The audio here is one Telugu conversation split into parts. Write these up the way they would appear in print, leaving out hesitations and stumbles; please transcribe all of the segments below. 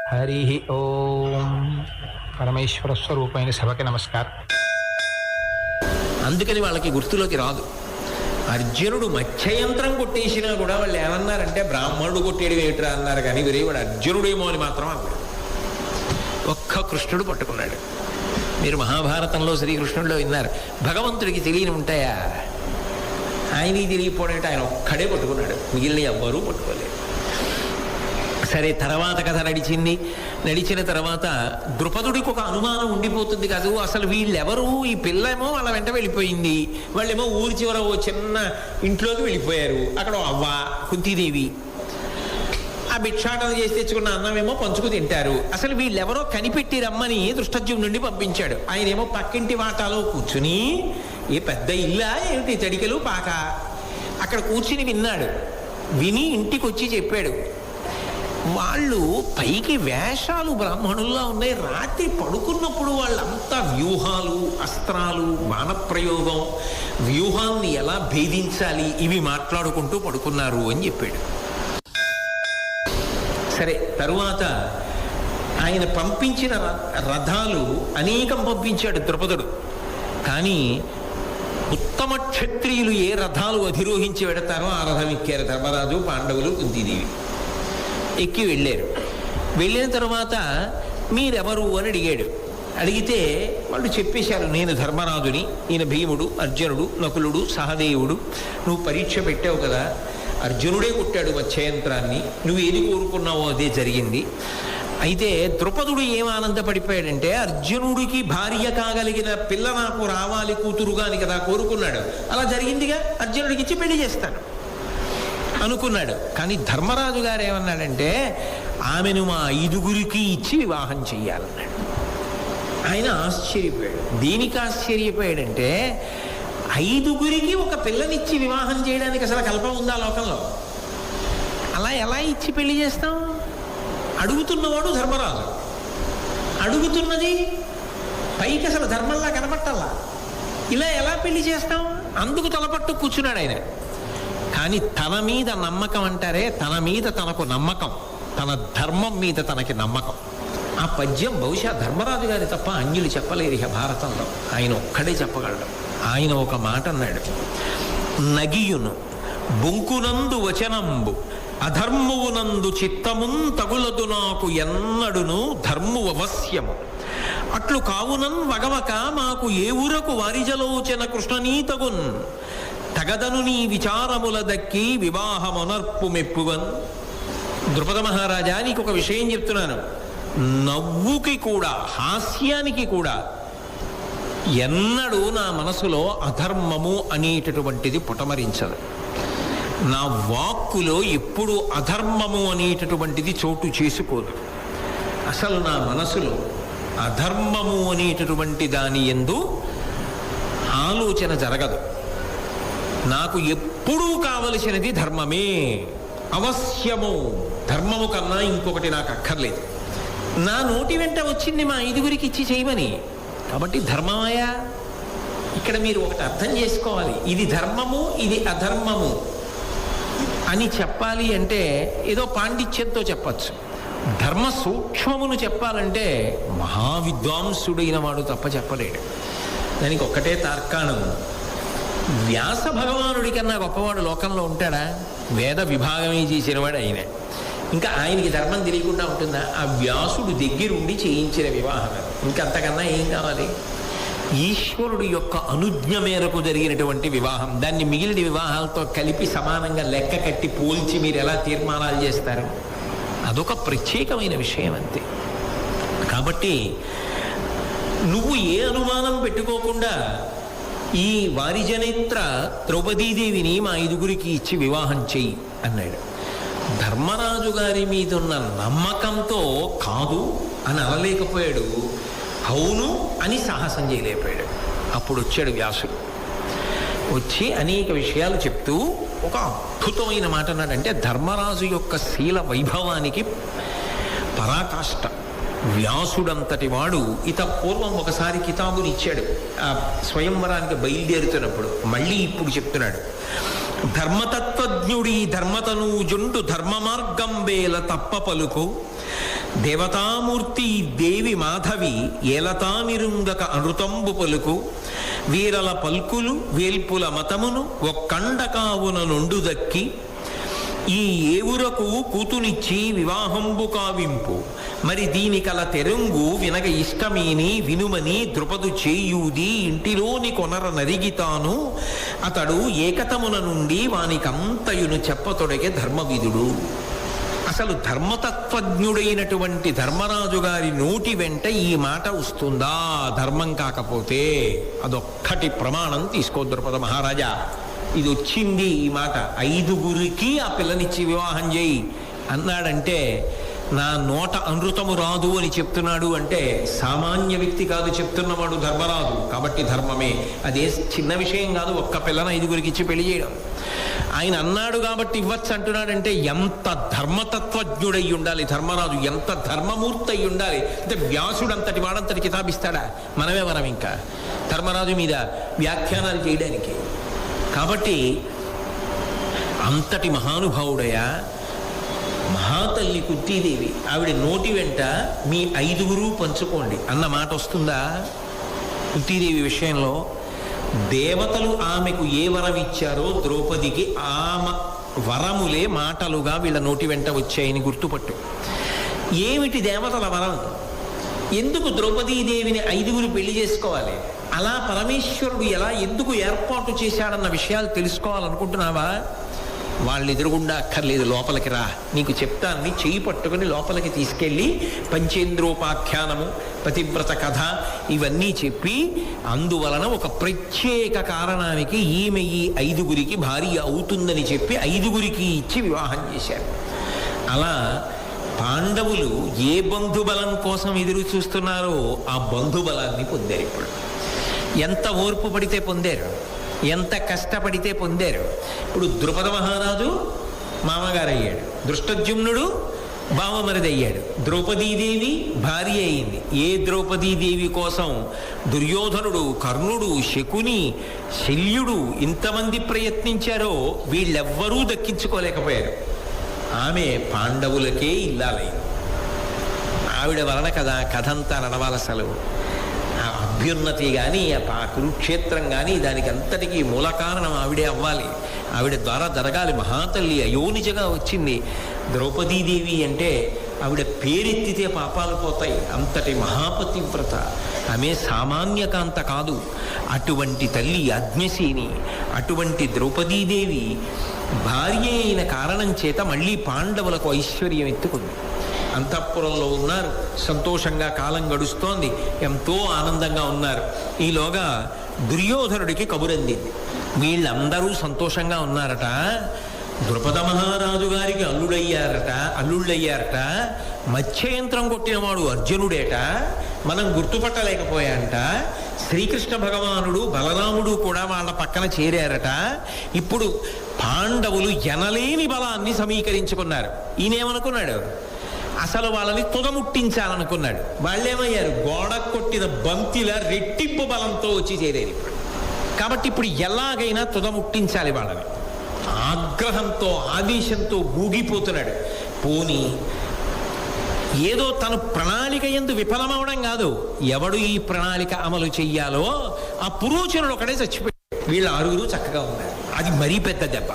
హరి ఓం. పరమేశ్వర స్వరూపమైన సభకి నమస్కారం. అందుకని వాళ్ళకి గుర్తులోకి రాదు. అర్జునుడు మత్స్యయంత్రం కొట్టేసినా కూడా వాళ్ళు ఏమన్నారంటే బ్రాహ్మణుడు కొట్టేయడం ఏమిట్రా అన్నారు, కానీ వీరే వాడు అర్జునుడేమో అని మాత్రం అన్నారు. ఒక్క కృష్ణుడు పట్టుకున్నాడు. మీరు మహాభారతంలో శ్రీకృష్ణుడిలో విన్నారు, భగవంతుడికి తెలియని ఉంటాయా? ఆయనకి తెలియకపోవడం ఆయన ఒక్కడే పట్టుకున్నాడు, మిగిలిన ఎవ్వరూ పట్టుకోలేదు. సరే, తర్వాత కథ నడిచిన తర్వాత ద్రుపదుడికి ఒక అనుమానం ఉండిపోతుంది కాదు, అసలు వీళ్ళెవరు? ఈ పిల్లేమో వాళ్ళ వెంట వెళ్ళిపోయింది, వాళ్ళేమో ఊరి చివర ఓ చిన్న ఇంట్లోకి వెళ్ళిపోయారు, అక్కడ అవ్వ కుంతీదేవి ఆ భిక్షాటన చేసి తెచ్చుకున్న అన్నమేమో పంచుకు తింటారు. అసలు వీళ్ళెవరో కనిపెట్టి రమ్మని దృష్టజ్యుమ్నుడి నుండి పంపించాడు. ఆయనేమో పక్కింటి వాటాలో కూర్చుని, ఏ పెద్ద ఇల్లా ఏమిటి, తడికెలు పాక, అక్కడ కూర్చుని విన్నాడు. విని ఇంటికి వచ్చి చెప్పాడు. వాళ్ళు పైకి వేషాలు బ్రాహ్మణుల్లో ఉన్నాయి, రాత్రి పడుకున్నప్పుడు వాళ్ళంతా వ్యూహాలు, అస్త్రాలు, బాణప్రయోగం, వ్యూహాన్ని ఎలా భేదించాలి ఇవి మాట్లాడుకుంటూ పడుకున్నారు అని చెప్పాడు. సరే, తరువాత ఆయన పంపించిన రథాలు అనేకం పంపించాడు ద్రుపదుడు. కానీ ఉత్తమ క్షత్రియులు ఏ రథాలు అధిరోహించి వెడతారో ఆ రథం ఎక్కారు ధర్మరాజు, పాండవులు, కుంతీదేవి. ఎక్కి వెళ్ళారు. వెళ్ళిన తర్వాత మీరెవరు అని అడిగాడు. అడిగితే వాళ్ళు చెప్పేశారు, నేను ధర్మరాజుని, ఈయన భీముడు, అర్జునుడు, నకులుడు, సహదేవుడు. నువ్వు పరీక్ష పెట్టావు కదా, అర్జునుడే కొట్టాడు మత్స్యయంత్రాన్ని, నువ్వు ఏది కోరుకున్నావో అదే జరిగింది. అయితే ద్రుపదుడు ఏం ఆనందపడిపోయాడంటే, అర్జునుడికి భార్య కాగలిగిన పిల్ల నాకు రావాలి కూతురుగా అని కదా కోరుకున్నాడు, అలా జరిగిందిగా, అర్జునుడికి ఇచ్చి పెళ్లి చేస్తాను అనుకున్నాడు. కానీ ధర్మరాజు గారు ఏమన్నాడంటే, ఆమెను మా 5గురికి ఇచ్చి వివాహం చెయ్యాలన్నాడు. ఆయన ఆశ్చర్యపోయాడు. దేనికి ఆశ్చర్యపోయాడంటే, 5గురికి ఒక పిల్లనిచ్చి వివాహం చేయడానికి అసలు కల్పం ఉందా లోకంలో? అలా ఎలా ఇచ్చి పెళ్లి చేస్తాం? అడుగుతున్నవాడు ధర్మరాజు, అడుగుతున్నది పైకి అసలు ధర్మంలా కనపట్టాలా, ఇలా ఎలా పెళ్లి చేస్తాం? అందుకు తలపట్టు కూర్చున్నాడు ఆయన. కానీ తన మీద నమ్మకం అంటారే, తన మీద తనకు నమ్మకం, తన ధర్మం మీద తనకి నమ్మకం. ఆ పద్యం బహుశా ధర్మరాజు గారి తప్ప అన్యులు చెప్పలేరు ఇక భారతంలో, ఆయన ఒక్కడే చెప్పగలడు. ఆయన ఒక మాట అన్నాడు, నగియును బొంకునందు వచనంబు అధర్మువునందు చిత్తమున్ తగులదు నాకు ఎన్నడును ధర్ము అవశ్యము అట్లు కావునన్ వగవక మాకు ఏ ఊరకు వారిజలోచన కృష్ణనీతగున్ తగదను నీ విచారముల దక్కి వివాహమనర్పు మెప్పువన్. ద్రుపద మహారాజా, నీకు ఒక విషయం చెప్తున్నాను. నవ్వుకి కూడా, హాస్యానికి కూడా ఎన్నడూ నా మనసులో అధర్మము అనేటటువంటిది పుటమరించదు. నా వాక్కులో ఎప్పుడూ అధర్మము అనేటటువంటిది చోటు చేసుకోదు. అసలు నా మనసులో అధర్మము అనేటటువంటి దాని యందు ఆలోచన జరగదు. నాకు ఎప్పుడూ కావలసినది ధర్మమే, అవశ్యము. ధర్మము కన్నా ఇంకొకటి నాకు అక్కర్లేదు. నా నోటి వెంట వచ్చింది మా 5గురికి ఇచ్చి చేయమని, కాబట్టి ధర్మమయా. ఇక్కడ మీరు ఒకటి అర్థం చేసుకోవాలి, ఇది ధర్మము, ఇది అధర్మము అని చెప్పాలి అంటే ఏదో పాండిత్యంతో చెప్పచ్చు. ధర్మ సూక్ష్మమును చెప్పాలంటే మహావిద్వాంసుడైన వాడు తప్ప చెప్పలేడు. దానికి ఒక్కటే తార్కాణం, వ్యాస భగవానుడి కన్నా గొప్పవాడు లోకంలో ఉంటాడా? వేద విభాగమే చేసినవాడు ఆయన. ఇంకా ఆయనకి ధర్మం తెలియకుండా ఉంటుందా? ఆ వ్యాసుడు దగ్గరుండి చేయించిన వివాహం, ఇంకంతకన్నా ఏం కావాలి? ఈశ్వరుడు యొక్క అనుజ్ఞ మేరకు జరిగినటువంటి వివాహం. దాన్ని మిగిలిన వివాహాలతో కలిపి సమానంగా లెక్క కట్టి పోల్చి మీరు ఎలా తీర్మానాలు చేస్తారు? అదొక ప్రత్యేకమైన విషయం అంతే. కాబట్టి నువ్వు ఏ అనుమానం పెట్టుకోకుండా ఈ వారిజనేత్ర ద్రౌపదీదేవిని మా 5గురికి ఇచ్చి వివాహం చెయ్యి అన్నాడు. ధర్మరాజు గారి మీద ఉన్న నమ్మకంతో కాదు అని అనలేకపోయాడు, అవును అని సాహసం చేయలేకపోయాడు. అప్పుడు వచ్చాడు వ్యాసుడు. వచ్చి అనేక విషయాలు చెప్తూ ఒక అద్భుతమైన మాట అన్నాడంటే, ధర్మరాజు యొక్క శీల వైభవానికి పరాకాష్ట. వ్యాసుడంతటి వాడు ఇత పూర్వం ఒకసారి కితాబుని ఇచ్చాడు ఆ స్వయంవరానికి బయలుదేరుతున్నప్పుడు. మళ్ళీ ఇప్పుడు చెప్తున్నాడు, ధర్మతత్వజ్ఞుడి ధర్మతనూజుండు ధర్మ మార్గం వేల తప్ప పలుకు దేవతామూర్తి దేవి మాధవి ఏలతానిరుంగక అనృతంబు పలుకు వీరల పల్కులు వేల్పుల మతమును ఒక్కండకావున నుండు దక్కి ఈ ఏవురకు కూతునిచ్చి వివాహంబు కావింపు మరి దీనికల తెరుంగు వినగ ఇష్టమేని వినుమని ద్రుపదు చేయూది ఇంటిలోని కొనర నరిగితాను అతడు ఏకతమున నుండి వానికంతయును చెప్పతొడగే ధర్మవిధుడు. అసలు ధర్మతత్వజ్ఞుడైనటువంటి ధర్మరాజు గారి నోటి వెంట ఈ మాట వస్తుందా ధర్మం కాకపోతే? అదొక్కటి ప్రమాణం తీసుకో ద్రుపద మహారాజా. ఇది వచ్చింది ఈ మాట, 5గురికి ఆ పిల్లనిచ్చి వివాహం చేయి అన్నాడంటే నా నోట అనృతము రాదు అని చెప్తున్నాడు అంటే సామాన్య వ్యక్తి కాదు చెప్తున్నవాడు ధర్మరాజు. కాబట్టి ధర్మమే, అదే చిన్న విషయం కాదు ఒక్క పిల్లని 5గురికి ఇచ్చి పెళ్లి చేయడం. ఆయన అన్నాడు కాబట్టి ఇవ్వచ్చు అంటున్నాడంటే ఎంత ధర్మతత్వజ్ఞుడై ఉండాలి ధర్మరాజు, ఎంత ధర్మమూర్తి అయి ఉండాలి. అంటే వ్యాసుడు అంతటి వాడంతటి కితాబిస్తాడా? మనం ఇంకా ధర్మరాజు మీద వ్యాఖ్యానాలు చేయడానికి. కాబట్టి అంతటి మహానుభావుడయా మహాతల్లి కుంతీదేవి ఆవిడ నోటి వెంట మీ 5గురు పంచుకోండి అన్న మాట వస్తుందా? కుంతీదేవి విషయంలో దేవతలు ఆమెకు ఏ వరం ఇచ్చారో ద్రౌపదికి ఆమె వరములే మాటలుగా వీళ్ళ నోటి వెంట వచ్చాయని గుర్తుపట్టు. ఏమిటి దేవతల వరం? ఎందుకు ద్రౌపదీదేవిని 5గురు పెళ్లి చేసుకోవాలి? అలా పరమేశ్వరుడు ఎలా ఎందుకు ఏర్పాటు చేశాడన్న విషయాలు తెలుసుకోవాలనుకుంటున్నావా? వాళ్ళు ఎదురుగుండా అక్కర్లేదు, లోపలికి రా, నీకు చెప్తాన్ని చెయ్యి పట్టుకుని లోపలికి తీసుకెళ్ళి పంచేంద్రోపాఖ్యానము పతివ్రత కథ ఇవన్నీ చెప్పి అందువలన ఒక ప్రత్యేక కారణానికి ఈమె ఈ 5గురికి భార్య అవుతుందని చెప్పి 5గురికి ఇచ్చి వివాహం చేశారు. అలా పాండవులు ఏ బంధుబలం కోసం ఎదురు చూస్తున్నారో ఆ బంధుబలాన్ని పొందారు. ఇప్పుడు ఎంత ఓర్పు పడితే పొందారు, ఎంత కష్టపడితే పొందారు. ఇప్పుడు ద్రుపద మహారాజు మామగారు అయ్యాడు, దృష్టద్యుమ్నుడు బావమరిది అయ్యాడు, ద్రౌపదీదేవి భార్య అయింది. ఏ ద్రౌపదీదేవి కోసం దుర్యోధనుడు, కర్ణుడు, శకుని, శల్యుడు ఇంతమంది ప్రయత్నించారో వీళ్ళెవ్వరూ దక్కించుకోలేకపోయారు. ఆమె పాండవులకే ఇల్లాలైంది. ఆవిడ వలన కదా కథంతా నడవాలి. అసలు ఆ అభ్యున్నతి కానీ ఆ కురుక్షేత్రం కానీ దానికి అంతటికీ మూల కారణం ఆవిడే అవ్వాలి, ఆవిడ ద్వారా జరగాలి. మహాతల్లి అయోనిజగా వచ్చింది ద్రౌపదీదేవి అంటే ఆవిడ పేరెత్తితే పాపాలు పోతాయి. అంతటి మహాపతివ్రత ఆమె సామాన్యకాంత కాదు. అటువంటి తల్లి అజ్ఞసేని, అటువంటి ద్రౌపదీదేవి భార్య అయిన కారణం చేత మళ్ళీ పాండవులకు ఐశ్వర్యం ఎత్తుకుంది. అంతఃపురంలో ఉన్నారు, సంతోషంగా కాలం గడుస్తోంది, ఎంతో ఆనందంగా ఉన్నారు. ఈలోగా దుర్యోధనుడికి కబురందింది, వీళ్ళందరూ సంతోషంగా ఉన్నారట, ద్రుపద మహారాజు గారికి అల్లుళ్ళయ్యారట, మత్స్యయంత్రం కొట్టినవాడు అర్జునుడేట, మనం గుర్తుపట్టలేకపోయాంట, శ్రీకృష్ణ భగవానుడు బలరాముడు కూడా వాళ్ళ పక్కన చేరారట. ఇప్పుడు పాండవులు ఎనలేని బలాన్ని సమీకరించుకున్నారు. ఈయనేమనుకున్నాడు? అసలు వాళ్ళని తుదముట్టించాలనుకున్నాడు. వాళ్ళేమయ్యారు? గోడ కొట్టిన బంతిల రెట్టింపు బలంతో వచ్చి చేరేది. కాబట్టి ఇప్పుడు ఎలాగైనా తుదముట్టించాలి వాళ్ళని. ఆగ్రహంతో ఆదేశంతో ఊగిపోతున్నాడు. పోనీ ఏదో తను ప్రణాళిక యందు విఫలమవడం కాదు, ఎవడు ఈ ప్రణాళిక అమలు చెయ్యాలో ఆ పురోచనుడు ఒకడే చచ్చిపోయాడు. వీళ్ళ 6గురు చక్కగా ఉన్నారు. అది మరీ పెద్ద దెబ్బ.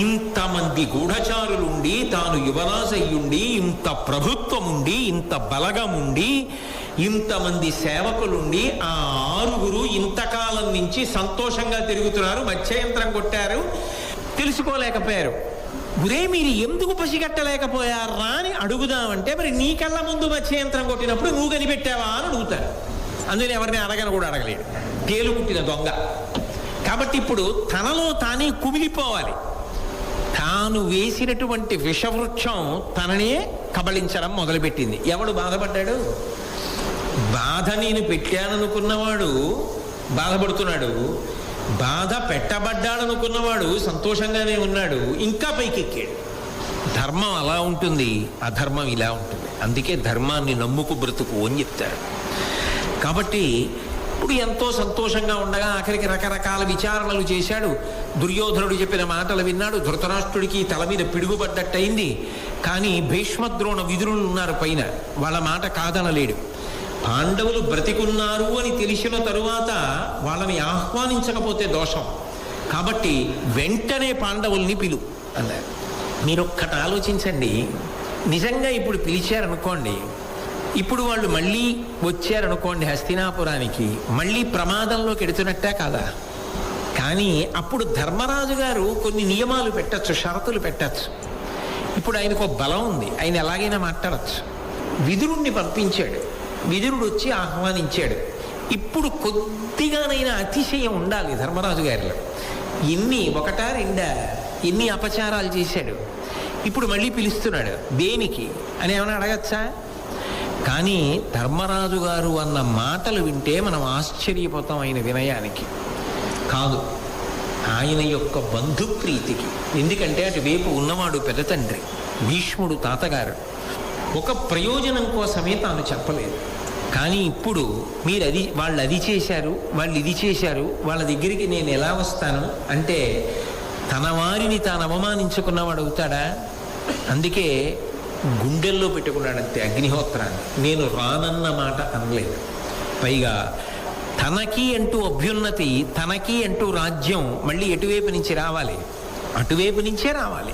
ఇంతమంది గూఢచారులుండి, తాను యువరాజయ్యుండి, ఇంత ప్రభుత్వముండి, ఇంత బలగముండి, ఇంతమంది సేవకులుండి ఆ 6గురు ఇంతకాలం నుంచి సంతోషంగా తిరుగుతున్నారు. మత్స్యయంత్రం కొట్టారు, తెలుసుకోలేకపోయారు. గురే మీరు ఎందుకు పసిగట్టలేకపోయారా అని అడుగుదామంటే, మరి నీ కళ్ళ ముందు మత్స్యయంత్రం కొట్టినప్పుడు నువ్వు కనిపెట్టావా అని అడుగుతారు. అందుకని ఎవరిని అడగను కూడా అడగలేడు, తేలు కుట్టిన దొంగ. కాబట్టి ఇప్పుడు తనలో తానే కుమిలిపోవాలి. తాను వేసినటువంటి విషవృక్షం తననే కబళించడం మొదలుపెట్టింది. ఎవడు బాధపడ్డాడు? బాధ నేను పెట్టాననుకున్నవాడు బాధపడుతున్నాడు, బాధ పెట్టబడ్డాడనుకున్నవాడు సంతోషంగానే ఉన్నాడు, ఇంకా పైకెక్కాడు. ధర్మం అలా ఉంటుంది, అధర్మం ఇలా ఉంటుంది. అందుకే ధర్మాన్ని నమ్ముకు బ్రతుకు అని చెప్తారు. కాబట్టి ఇప్పుడు ఎంతో సంతోషంగా ఉండగా ఆఖరికి రకరకాల విచారణలు చేశాడు. దుర్యోధనుడు చెప్పిన మాటలు విన్నాడు. ధృతరాష్ట్రుడికి తల మీద పిడుగుపడ్డట్టయింది. కానీ భీష్మద్రోణ విదురులు ఉన్నారు పైన, వాళ్ళ మాట కాదనలేడు. పాండవులు బ్రతికున్నారు అని తెలిసిన తరువాత వాళ్ళని ఆహ్వానించకపోతే దోషం, కాబట్టి వెంటనే పాండవుల్ని పిలు అన్నారు. మీరొక్కటి ఆలోచించండి, నిజంగా ఇప్పుడు పిలిచారనుకోండి, ఇప్పుడు వాళ్ళు మళ్ళీ వచ్చారనుకోండి హస్తినాపురానికి, మళ్ళీ ప్రమాదంలోకి ఎడుతున్నట్టే కాదా? కానీ అప్పుడు ధర్మరాజు గారు కొన్ని నియమాలు పెట్టచ్చు, షరతులు పెట్టచ్చు. ఇప్పుడు ఆయనకు ఒక బలం ఉంది, ఆయన ఎలాగైనా మాట్లాడచ్చు. విదురుణ్ణి పంపించాడు, విదురుడు వచ్చి ఆహ్వానించాడు. ఇప్పుడు కొద్దిగానైనా అతిశయం ఉండాలి ధర్మరాజు గారిలో. ఒకటా రెండా ఎన్ని అపచారాలు చేశాడు, ఇప్పుడు మళ్ళీ పిలుస్తున్నాడు దేనికి అని ఏమైనా అడగచ్చా? కానీ ధర్మరాజు గారు అన్న మాటలు వింటే మనం ఆశ్చర్యపోతాం. ఆయన వినయానికి కాదు, ఆయన యొక్క బంధుప్రీతికి. ఎందుకంటే అటువైపు ఉన్నవాడు పెద్ద తండ్రి, భీష్ముడు తాతగారు. ఒక ప్రయోజనం కోసమే తాను చెప్పలేదు. కానీ ఇప్పుడు వాళ్ళు అది చేశారు, వాళ్ళు ఇది చేశారు, వాళ్ళ దగ్గరికి నేను ఎలా వస్తాను అంటే తన వారిని తాను అవమానించుకున్నవాడు అవుతాడా? అందుకే గుండెల్లో పెట్టుకున్నాడంతే అగ్నిహోత్రాన్ని. నేను రానన్న మాట అనలేదు. పైగా తనకి అంటూ అభ్యున్నతి, తనకి అంటూ రాజ్యం మళ్ళీ ఎటువైపు నుంచి రావాలి? అటువైపు నుంచే రావాలి.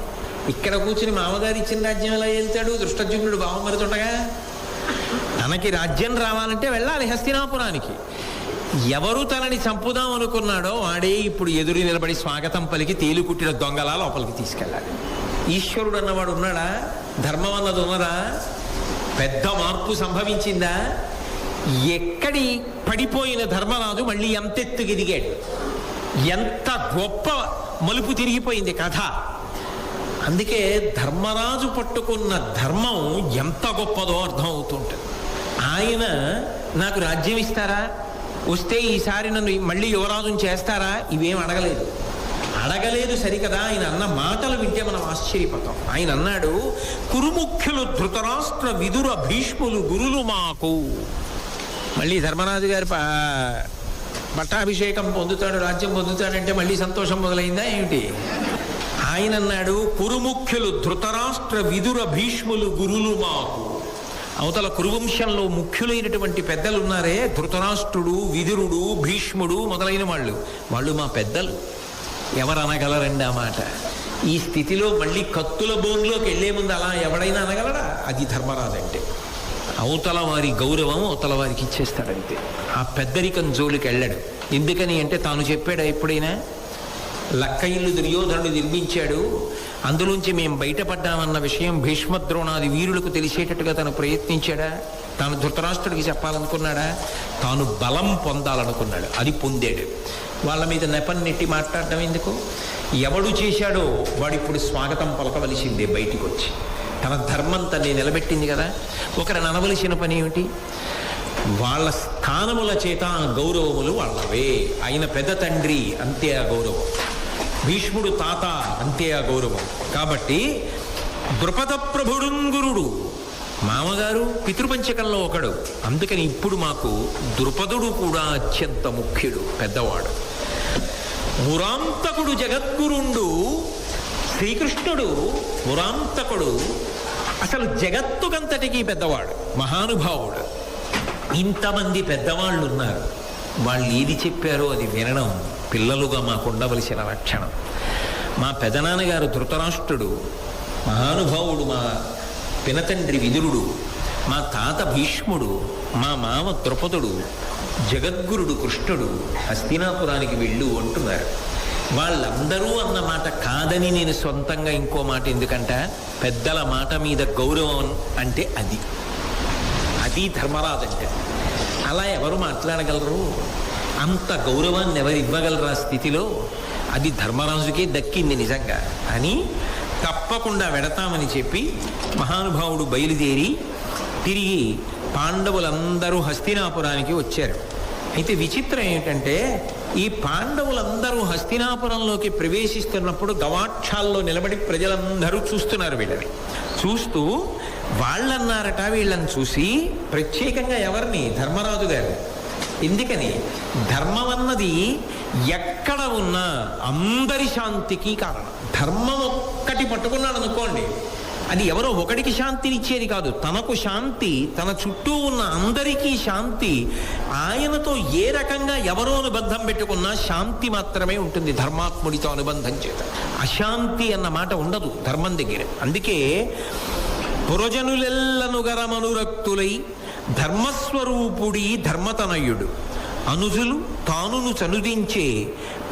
ఇక్కడ కూర్చుని మామగారు ఇచ్చిన రాజ్యం ఎలా వెళ్తాడు? దృష్టజ్యుమ్నుడు బావమరుతుండగా తనకి రాజ్యం రావాలంటే వెళ్ళాలి హస్తినాపురానికి. ఎవరు తనని చంపుదాం అనుకున్నాడో వాడే ఇప్పుడు ఎదురు నిలబడి స్వాగతం పలికి తేలుకుట్టిన దొంగలా లోపలికి తీసుకెళ్ళాలి. ఈశ్వరుడు అన్నవాడు ఉన్నాడా? ధర్మం అన్నది ఉన్నదా? పెద్ద మార్పు సంభవించిందా? ఎక్కడి పడిపోయిన ధర్మరాజు మళ్ళీ ఎంతెత్తుకు ఎదిగాడు, ఎంత గొప్ప మలుపు తిరిగిపోయింది కథ. అందుకే ధర్మరాజు పట్టుకున్న ధర్మం ఎంత గొప్పదో అర్థం అవుతుంటుంది. ఆయన నాకు రాజ్యం ఇస్తారా, వస్తే ఈసారి నన్ను మళ్ళీ యువరాజుని చేస్తారా, ఇవేం అడగలేదు సరికదా. ఆయన అన్న మాటలు వింటే మనం ఆశ్చర్యపోతాం. ఆయన అన్నాడు, కురుముఖ్యులు ధృతరాష్ట్ర విదుర భీష్ములు గురులు మాకు. మళ్ళీ ధర్మరాజు గారి పట్టాభిషేకం పొందుతాడు, రాజ్యం పొందుతాడంటే మళ్ళీ సంతోషం మొదలైందా ఏమిటి? ఆయన అన్నాడు, కురుముఖ్యులు ధృతరాష్ట్ర విదుర భీష్ములు గురులు మాకు. అవతల కురువంశంలో ముఖ్యులైనటువంటి పెద్దలు ఉన్నారే, ధృతరాష్ట్రుడు, విదురుడు, భీష్ముడు మొదలైన వాళ్ళు మా పెద్దలు. ఎవరు అనగలరండి ఆ మాట? ఈ స్థితిలో మళ్ళీ కత్తుల బోన్లోకి వెళ్లే ముందు అలా ఎవడైనా అనగలడా? అది ధర్మరాజు అంటే. అవతల వారి గౌరవం అవతల వారికి ఇచ్చేస్తాడంతే. ఆ పెద్దరికం జోలికి వెళ్ళాడు. ఎందుకని అంటే తాను చెప్పాడా ఎప్పుడైనా? లక్క ఇల్లు దుర్యోధనుడు నిర్మించాడు, అందులోంచి మేము బయటపడ్డామన్న విషయం భీష్మద్రోణాది వీరులకు తెలిసేటట్టుగా తను ప్రయత్నించాడా? తాను ధృతరాష్ట్రుడికి చెప్పాలనుకున్నాడా? తాను బలం పొందాలనుకున్నాడు, అది పొందాడు. వాళ్ళ మీద నెపం నెట్టి మాట్లాడటం ఎందుకు? ఎవడు చేశాడో వాడిప్పుడు స్వాగతం పలకవలసిందే బయటికి వచ్చి. తన ధర్మం తన్ని నిలబెట్టింది కదా. ఒకరిని అనవలసిన పని ఏమిటి? వాళ్ళ స్థానముల చేత ఆ గౌరవములు వాళ్ళవే. ఆయన పెద్ద తండ్రి, అంతే ఆ గౌరవం. భీష్ముడు తాత, అంతే ఆ గౌరవం. కాబట్టి ద్రుపద ప్రభుడుంగురుడు మామగారు పితృపంచకంలో ఒకడు. అందుకని ఇప్పుడు మాకు ద్రుపదుడు కూడా అత్యంత ముఖ్యుడు, పెద్దవాడు. మురాంతకుడు జగద్గురుండు. శ్రీకృష్ణుడు మురాంతకుడు, అసలు జగత్తుకంతటికీ పెద్దవాడు, మహానుభావుడు. ఇంతమంది పెద్దవాళ్ళు ఉన్నారు, వాళ్ళు ఏది చెప్పారో అది వినడం పిల్లలుగా మాకు ఉండవలసిన లక్షణం. మా పెదనాన్నగారు ధృతరాష్ట్రుడు మహానుభావుడు, మా పినతండ్రి విదురుడు, మా తాత భీష్ముడు, మా మామ ద్రుపదుడు, జగద్గురుడు కృష్ణుడు హస్తినాపురానికి వెళ్ళు అంటున్నారు. వాళ్ళందరూ అన్న మాట కాదని నేను సొంతంగా ఇంకో మాట ఎందుకంట, పెద్దల మాట మీద గౌరవం అంటే అది ధర్మరాజు అంటే. అలా ఎవరు మాట్లాడగలరు? అంత గౌరవాన్ని ఎవరు ఇవ్వగలరు ఆ స్థితిలో? అది ధర్మరాజుకే దక్కింది నిజంగా అని తప్పకుండా వెడతామని చెప్పి మహానుభావుడు బయలుదేరి తిరిగి పాండవులందరూ హస్తినాపురానికి వచ్చారు. అయితే విచిత్రం ఏమిటంటే, ఈ పాండవులందరూ హస్తినాపురంలోకి ప్రవేశిస్తున్నప్పుడు గవాక్షాల్లో నిలబడి ప్రజలందరూ చూస్తున్నారు. వీళ్ళని చూస్తూ వాళ్ళన్నారట, వీళ్ళని చూసి ప్రత్యేకంగా ఎవరిని? ధర్మరాజు గారు. ఎందుకని ధర్మం అన్నది ఎక్కడ ఉన్నా అందరి శాంతికి కారణం. ధర్మం ఒక్కటి పట్టుకున్నాడు అనుకోండి, అది ఎవరో ఒకడికి శాంతినిచ్చేది కాదు, తనకు శాంతి, తన చుట్టూ ఉన్న అందరికీ శాంతి. ఆయనతో ఏ రకంగా ఎవరో అనుబంధం పెట్టుకున్నా శాంతి మాత్రమే ఉంటుంది ధర్మాత్ముడితో అనుబంధం చేత. అశాంతి అన్న మాట ఉండదు ధర్మం దగ్గర. అందుకే పురజనులెల్లను గరమనురక్తులై ధర్మస్వరూపుడి ధర్మతనయుడు అనుజులు తానును చనుదించే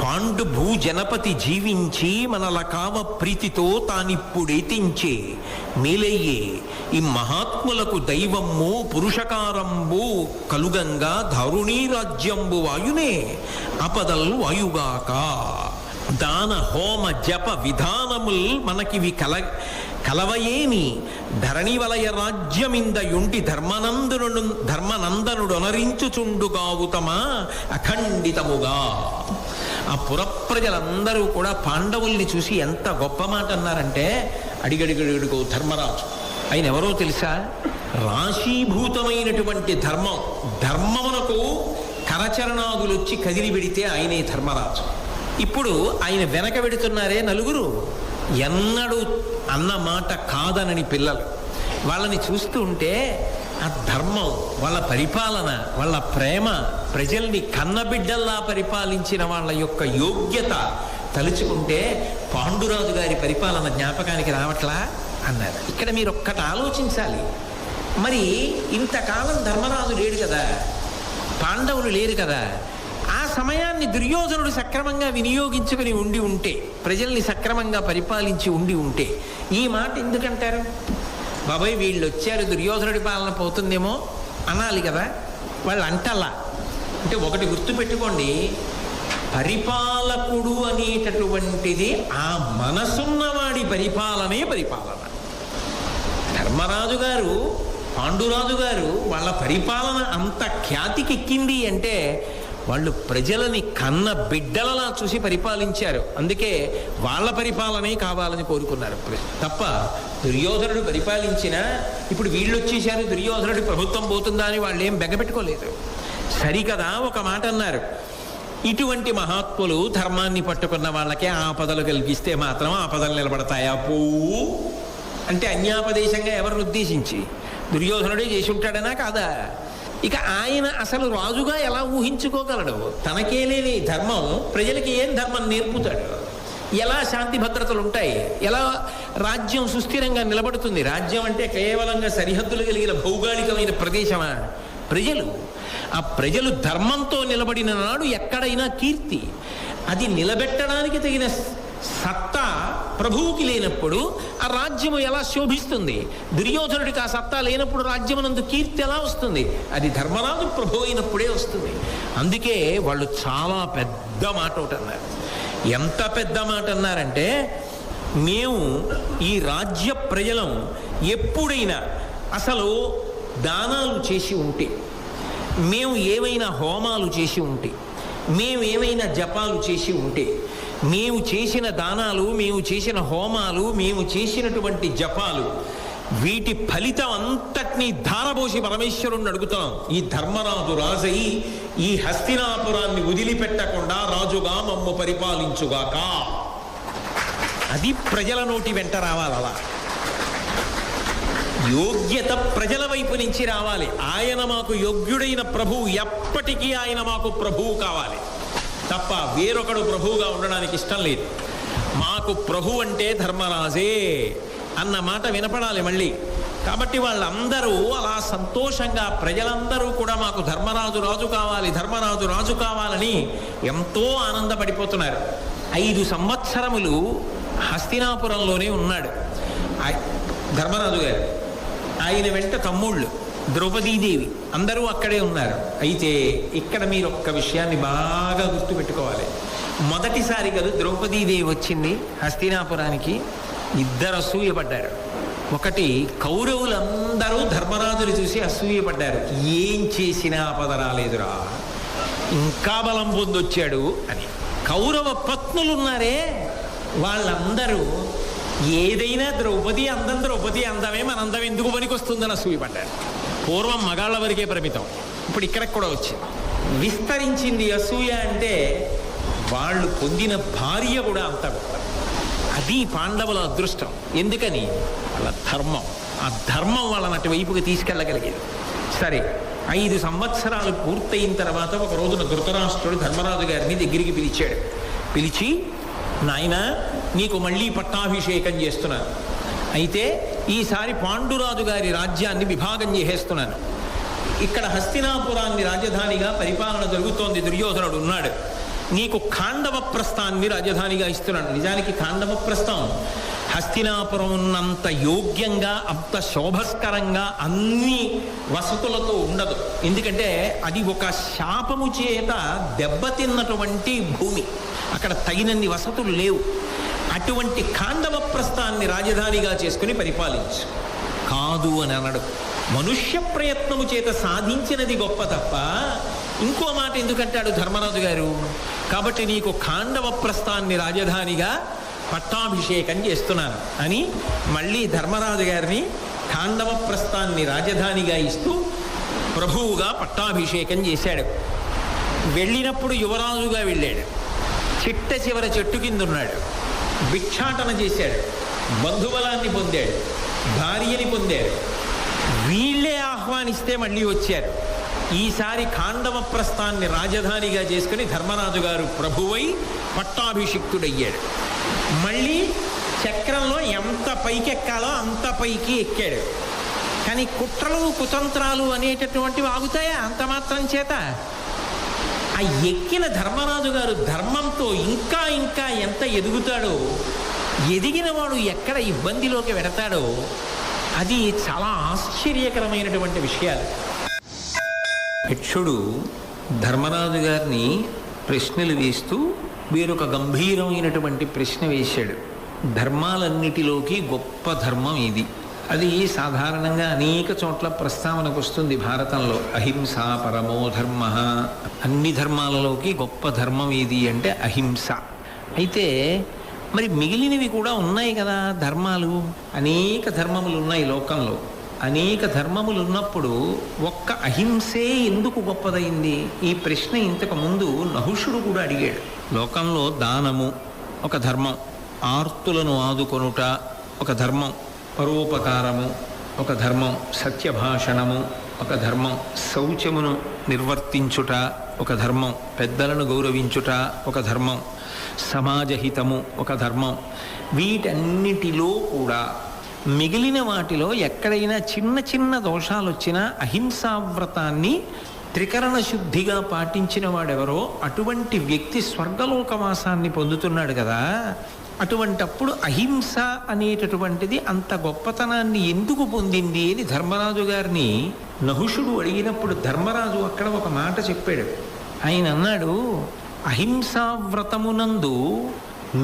పాండు భూజనపతి జీవించి మనల కామ ప్రీతితో తానిప్పుడేతించే మేలయ్యే ఈ మహాత్ములకు దైవమ్ము పురుషకారంబు కలుగంగా ధరుణీ రాజ్యంబు వాయునే అపదల్ వాయుగాక. దాన హోమ జప విధానముల్ మనకివి కలవయేమి ధరణి వలయ రాజ్యమిందయుండి ధర్మనందనుడు అనరించుచుండుగావుతమా అఖండితముగా. ఆ పురప్రజలందరూ కూడా పాండవుల్ని చూసి ఎంత గొప్ప మాట అన్నారంటే, అడిగడిగడిగో ధర్మరాజు ఆయన ఎవరో తెలుసా? రాశీభూతమైనటువంటి ధర్మమునకు కరచరణాదులు వచ్చి కదిలి పెడితే ఆయనే ధర్మరాజు. ఇప్పుడు ఆయన వెనక పెడుతున్నారే నలుగురు, ఎన్నడూ అన్న మాట కాదనని పిల్లలు. వాళ్ళని చూస్తూ ఉంటే ఆ ధర్మం, వాళ్ళ పరిపాలన, వాళ్ళ ప్రేమ, ప్రజల్ని కన్నబిడ్డల్లా పరిపాలించిన వాళ్ళ యొక్క యోగ్యత తలుచుకుంటే పాండురాజు గారి పరిపాలన జ్ఞాపకానికి రావట్లా అన్నారు. ఇక్కడ మీరు ఒక్కటి ఆలోచించాలి. మరి ఇంతకాలం ధర్మరాజు లేడు కదా, పాండవులు లేరు కదా, ఆ సమయాన్ని దుర్యోధనుడు సక్రమంగా వినియోగించుకుని ఉండి ఉంటే, ప్రజల్ని సక్రమంగా పరిపాలించి ఉండి ఉంటే ఈ మాట ఎందుకంటారు? బాబాయ్ వీళ్ళు వచ్చారు, దుర్యోధనుడి పాలన పోతుందేమో అనాలి కదా. వాళ్ళు అంటల్లా. అంటే ఒకటి గుర్తుపెట్టుకోండి, పరిపాలకుడు అనేటటువంటిది ఆ మనసున్నవాడి పరిపాలనే పరిపాలన. ధర్మరాజు గారు, పాండురాజు గారు వాళ్ళ పరిపాలన అంత ఖ్యాతికెక్కింది అంటే వాళ్ళు ప్రజలని కన్న బిడ్డలలా చూసి పరిపాలించారు. అందుకే వాళ్ళ పరిపాలనే కావాలని కోరుకున్నారు తప్ప దుర్యోధనుడు పరిపాలించినా ఇప్పుడు వీళ్ళు వచ్చేసారు దుర్యోధనుడి ప్రభుత్వం పోతుందా అని వాళ్ళు ఏం బెంగపెట్టుకోలేదు. సరికదా ఒక మాట అన్నారు, ఇటువంటి మహాత్ములు ధర్మాన్ని పట్టుకున్న వాళ్ళకే ఆపదలు కలిగిస్తే మాత్రం ఆపదలు నిలబడతాయా పోవు అంటే అన్యాపదేశంగా ఎవరిని ఉద్దేశించి? దుర్యోధనుడే చేసి ఉంటాడనా కాదా? ఇక ఆయన అసలు రాజుగా ఎలా ఊహించుకోగలడు? తనకే లేని ధర్మం ప్రజలకి ఏం ధర్మం నేర్పుతాడు? ఎలా శాంతి భద్రతలు ఉంటాయి? ఎలా రాజ్యం సుస్థిరంగా నిలబడుతుంది? రాజ్యం అంటే కేవలంగా సరిహద్దులు కలిగిన భౌగోళికమైన ప్రదేశమా? ప్రజలు, ఆ ప్రజలు ధర్మంతో నిలబడిన నాడు ఎక్కడైనా కీర్తి. అది నిలబెట్టడానికి తగిన సత్తా ప్రభువుకి లేనప్పుడు ఆ రాజ్యము ఎలా శోభిస్తుంది? దుర్యోధనుడికి ఆ సత్తా లేనప్పుడు రాజ్యమునందు కీర్తి ఎలా వస్తుంది? అది ధర్మరాజు ప్రభు అయినప్పుడే వస్తుంది. అందుకే వాళ్ళు చాలా పెద్ద మాట ఒకటి అన్నారు. ఎంత పెద్ద మాట అన్నారంటే, మేము ఈ రాజ్య ప్రజలం ఎప్పుడైనా అసలు దానాలు చేసి ఉంటే, మేము ఏమైనా హోమాలు చేసి ఉంటే, మేము ఏమైనా జపాలు చేసి ఉంటే, మేము చేసిన దానాలు, మేము చేసిన హోమాలు, మేము చేసినటువంటి జపాలు, వీటి ఫలితం అంతటినీ ధారబోసి పరమేశ్వరుణ్ణి అడుగుతాం. ఈ ధర్మరాజు రాజయి ఈ హస్తినాపురాన్ని వదిలిపెట్టకుండా రాజుగా మమ్ము పరిపాలించుగాక. అది ప్రజల నోటి వెంట రావాలి. అలా యోగ్యత ప్రజల వైపు నుంచి రావాలి. ఆయన మాకు యోగ్యుడైన ప్రభువు, ఎప్పటికీ ఆయన మాకు ప్రభువు కావాలి తప్ప వేరొకడు ప్రభువుగా ఉండడానికి ఇష్టం లేదు. మాకు ప్రభు అంటే ధర్మరాజే అన్న మాట వినపడాలి మళ్ళీ. కాబట్టి వాళ్ళందరూ అలా సంతోషంగా, ప్రజలందరూ కూడా మాకు ధర్మరాజు రాజు కావాలి, ధర్మరాజు రాజు కావాలని ఎంతో ఆనందపడిపోతున్నారు. 5 సంవత్సరములు హస్తినాపురంలోనే ఉన్నాడు ధర్మరాజు గారు. ఆయన వెంట తమ్ముళ్ళు, ద్రౌపదీదేవి అందరూ అక్కడే ఉన్నారు. అయితే ఇక్కడ మీరు ఒక్క విషయాన్ని బాగా గుర్తుపెట్టుకోవాలి. మొదటిసారి కదా ద్రౌపదీదేవి వచ్చింది హస్తినాపురానికి. 2 అసూయపడ్డారు. ఒకటి, కౌరవులందరూ ధర్మరాజుని చూసి అసూయపడ్డారు. ఏం చేసినా ఆపద రాలేదురా, ఇంకా బలం పొందొచ్చాడు అని. కౌరవ పత్నులున్నారే వాళ్ళందరూ ఏదైనా ద్రౌపది అందమే, మన అందం ఎందుకు పనికొస్తుందని అసూయపడ్డారు. పూర్వం మగాళ్ళ వరకే పరిమితం, ఇప్పుడు ఇక్కడికి కూడా వచ్చింది. విస్తరించింది అసూయ అంటే వాళ్ళు పొందిన భార్య కూడా అంత గొప్ప. అది పాండవుల అదృష్టం. ఎందుకని? వాళ్ళ ధర్మం. ఆ ధర్మం వాళ్ళని అటువైపుకి తీసుకెళ్ళగలిగేది. సరే, 5 సంవత్సరాలు పూర్తయిన తర్వాత ఒక రోజున ధృతరాష్ట్రుడు ధర్మరాజు గారిని దగ్గరికి పిలిచాడు. పిలిచి, నాయనా, నీకు మళ్ళీ పట్టాభిషేకం చేస్తున్నాను. అయితే ఈసారి పాండురాజు గారి రాజ్యాన్ని విభాగం చేసేస్తున్నాను. ఇక్కడ హస్తినాపురాన్ని రాజధానిగా పరిపాలన జరుగుతోంది. దుర్యోధనుడు ఉన్నాడు. నీకు ఖాండవప్రస్థాన్ని రాజధానిగా ఇస్తున్నాను. నిజానికి ఖాండవప్రస్థం హస్తినాపురం ఉన్నంత యోగ్యంగా, అంత శోభస్కరంగా, అన్ని వసతులతో ఉండదు. ఎందుకంటే అది ఒక శాపము చేత దెబ్బతిన్నటువంటి భూమి. అక్కడ తగినన్ని వసతులు లేవు. అటువంటి ఖాండవప్రస్థాన్ని రాజధానిగా చేసుకుని పరిపాలించు. కాదు అని అనడు. మనుష్య ప్రయత్నము చేత సాధించినది గొప్ప తప్ప ఇంకో మాట ఎందుకంటాడు ధర్మరాజు గారు? కాబట్టి నీకు ఖాండవప్రస్థాన్ని రాజధానిగా పట్టాభిషేకం చేస్తున్నాను అని మళ్ళీ ధర్మరాజు గారిని ఖాండవప్రస్థాన్ని రాజధానిగా ఇస్తూ ప్రభువుగా పట్టాభిషేకం చేశాడు. వెళ్ళినప్పుడు యువరాజుగా వెళ్ళాడు. చిట్ట చివర చెట్టు కింద ఉన్నాడు. భిక్షాటన చేశాడు. బంధుబలాన్ని పొందాడు. భార్యని పొందాడు. వీళ్ళే ఆహ్వానిస్తే మళ్ళీ వచ్చారు. ఈసారి ఖాండవప్రస్థాన్ని రాజధానిగా చేసుకుని ధర్మరాజు గారు ప్రభువై పట్టాభిషిక్తుడయ్యాడు. మళ్ళీ చక్రంలో ఎంత పైకెక్కాలో అంత పైకి ఎక్కాడు. కానీ కుట్రలు కుతంత్రాలు అనేటటువంటివి ఆగుతాయా అంత మాత్రం చేత? ఆ ఎక్కిన ధర్మరాజు గారు ధర్మంతో ఇంకా ఇంకా ఎంత ఎదుగుతాడో, ఎదిగిన వాడు ఎక్కడ ఇబ్బందిలోకి వెడతాడో, అది చాలా ఆశ్చర్యకరమైనటువంటి విషయాలు. యక్షుడు ధర్మరాజు గారిని ప్రశ్నలు వేస్తూ వేరొక గంభీరమైనటువంటి ప్రశ్న వేశాడు. ధర్మాలన్నిటిలోకి గొప్ప ధర్మం ఇది. అది సాధారణంగా అనేక చోట్ల ప్రస్తావనకు వస్తుంది భారతంలో. అహింస పరమో ధర్మ. అన్ని ధర్మాలలోకి గొప్ప ధర్మం ఏది అంటే అహింస. అయితే మరి మిగిలినవి కూడా ఉన్నాయి కదా ధర్మాలు. అనేక ధర్మములు ఉన్నాయి లోకంలో. అనేక ధర్మములు ఉన్నప్పుడు ఒక్క అహింసే ఎందుకు గొప్పదైంది? ఈ ప్రశ్న ఇంతకు ముందు నహుషుడు కూడా అడిగాడు. లోకంలో దానము ఒక ధర్మం, ఆర్తులను ఆదుకొనుట ఒక ధర్మం, పరోపకారము ఒక ధర్మం, సత్యభాషణము ఒక ధర్మం, శౌచమును నిర్వర్తించుట ఒక ధర్మం, పెద్దలను గౌరవించుట ఒక ధర్మం, సమాజహితము ఒక ధర్మం. వీటన్నిటిలో కూడా మిగిలిన వాటిలో ఎక్కడైనా చిన్న చిన్న దోషాలు వచ్చినా అహింసావ్రతాన్ని త్రికరణ శుద్ధిగా పాటించిన వాడెవరో అటువంటి వ్యక్తి స్వర్గలోకవాసాన్ని పొందుతున్నాడు కదా. అటువంటప్పుడు అహింస అనేటటువంటిది అంత గొప్పతనాన్ని ఎందుకు పొందింది అని ధర్మరాజు గారిని నహుషుడు అడిగినప్పుడు ధర్మరాజు అక్కడ ఒక మాట చెప్పాడు. ఆయన అన్నాడు, అహింసావ్రతమునందు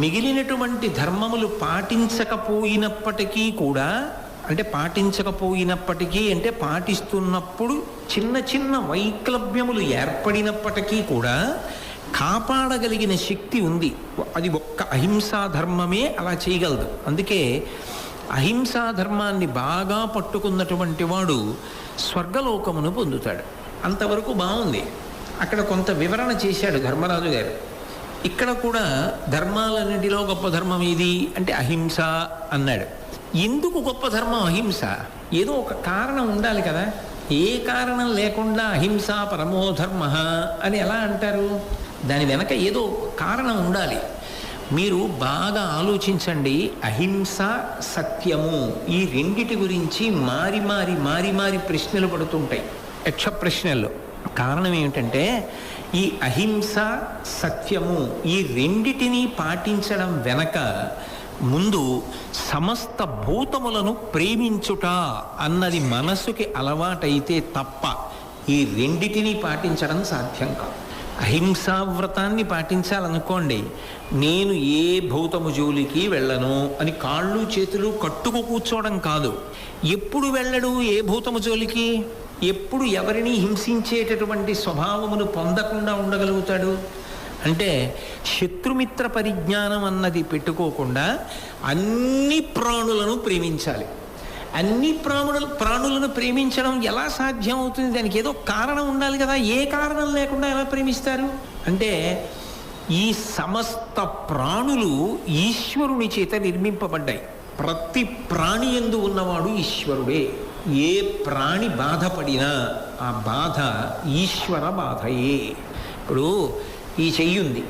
మిగిలినటువంటి ధర్మములు పాటించకపోయినప్పటికీ కూడా, అంటే పాటించకపోయినప్పటికీ అంటే పాటిస్తున్నప్పుడు చిన్న చిన్న వైక్లభ్యములు ఏర్పడినప్పటికీ కూడా కాపాడగలిగిన శక్తి ఉంది. అది ఒక్క అహింసా ధర్మమే అలా చేయగలదు. అందుకే అహింసా ధర్మాన్ని బాగా పట్టుకున్నటువంటి వాడు స్వర్గలోకమును పొందుతాడు. అంతవరకు బాగుంది. అక్కడ కొంత వివరణ చేశాడు ధర్మరాజు గారు. ఇక్కడ కూడా ధర్మాలన్నింటిలో గొప్ప ధర్మం ఏది అంటే అహింస అన్నాడు. ఎందుకు గొప్ప ధర్మం అహింస? ఏదో ఒక కారణం ఉండాలి కదా. ఏ కారణం లేకుండా అహింస పరమో ధర్మ అని ఎలా అంటారు? దాని వెనక ఏదో కారణం ఉండాలి. మీరు బాగా ఆలోచించండి. అహింస, సత్యము, ఈ రెండిటి గురించి మారి మారి మారి మారి ప్రశ్నలు పడుతుంటాయి యక్ష ప్రశ్నల్లో. కారణం ఏమిటంటే ఈ అహింస, సత్యము ఈ రెండిటిని పాటించడం వెనక ముందు సమస్త భూతములను ప్రేమించుట అన్నది మనసుకి అలవాటైతే తప్ప ఈ రెండిటిని పాటించడం సాధ్యం కాదు. అహింసావ్రతాన్ని పాటించాలనుకోండి, నేను ఏ భూతము జోలికి వెళ్ళను అని కాళ్ళు చేతులు కట్టుకు కూర్చోవడం కాదు. ఎప్పుడు వెళ్ళడు ఏ భూతము జోలికి? ఎప్పుడు ఎవరిని హింసించేటటువంటి స్వభావమును పొందకుండా ఉండగలుగుతాడు అంటే శత్రుమిత్ర పరిజ్ఞానం అన్నది పెట్టుకోకుండా అన్ని ప్రాణులను ప్రేమించాలి. అన్ని ప్రాణులను ప్రేమించడం ఎలా సాధ్యం అవుతుంది? దానికి ఏదో కారణం ఉండాలి కదా. ఏ కారణం లేకుండా ఎలా ప్రేమిస్తారు? అంటే ఈ సమస్త ప్రాణులు ఈశ్వరుని చేత నిర్మింపబడ్డాయి. ప్రతి ప్రాణి యందు ఉన్నవాడు ఈశ్వరుడే. ఏ ప్రాణి బాధపడినా ఆ బాధ ఈశ్వర బాధయే. ఇప్పుడు ఈ చెయ్యుంది,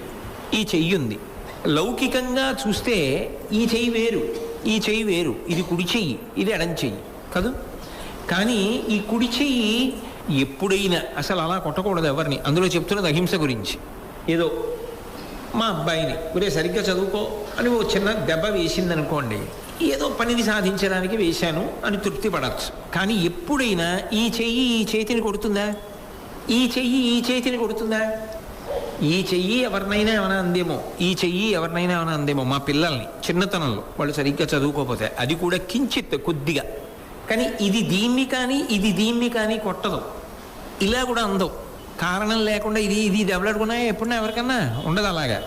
ఈ చెయ్యుంది. లౌకికంగా చూస్తే ఈ చెయ్యి వేరు, ఈ చెయ్యి వేరు. ఇది కుడి చెయ్యి, ఇది ఎడం చెయ్యి కాదు. కానీ ఈ కుడి చెయ్యి ఎప్పుడైనా అసలు అలా కొట్టకూడదు ఎవరిని. అందులో చెప్తున్నది అహింస గురించి. ఏదో మా అబ్బాయిని ఒరే సరిగ్గా చదువుకో అని ఓ చిన్న దెబ్బ వేసిందనుకోండి, ఏదో పనిని సాధించడానికి వేశాను అని తృప్తి పడచ్చు. కానీ ఎప్పుడైనా ఈ చెయ్యి ఈ చేతిని కొడుతుందా? ఈ చెయ్యి ఈ చేతిని కొడుతుందా? ఈ చెయ్యి ఎవరినైనా ఏమైనా అందేమో, ఈ చెయ్యి ఎవరినైనా ఏమైనా అందేమో. మా పిల్లల్ని చిన్నతనంలో వాళ్ళు సరిగ్గా చదువుకోకపోతే, అది కూడా కించిత్ కొద్దిగా. కానీ ఇది దీన్ని కానీ ఇది దీన్ని కానీ కొట్టదు. ఇలా కూడా అందవు. కారణం లేకుండా ఇది ఇది దెబ్బలాడుకున్నా ఎప్పుడన్నా ఎవరికన్నా ఉండదు. అలాగా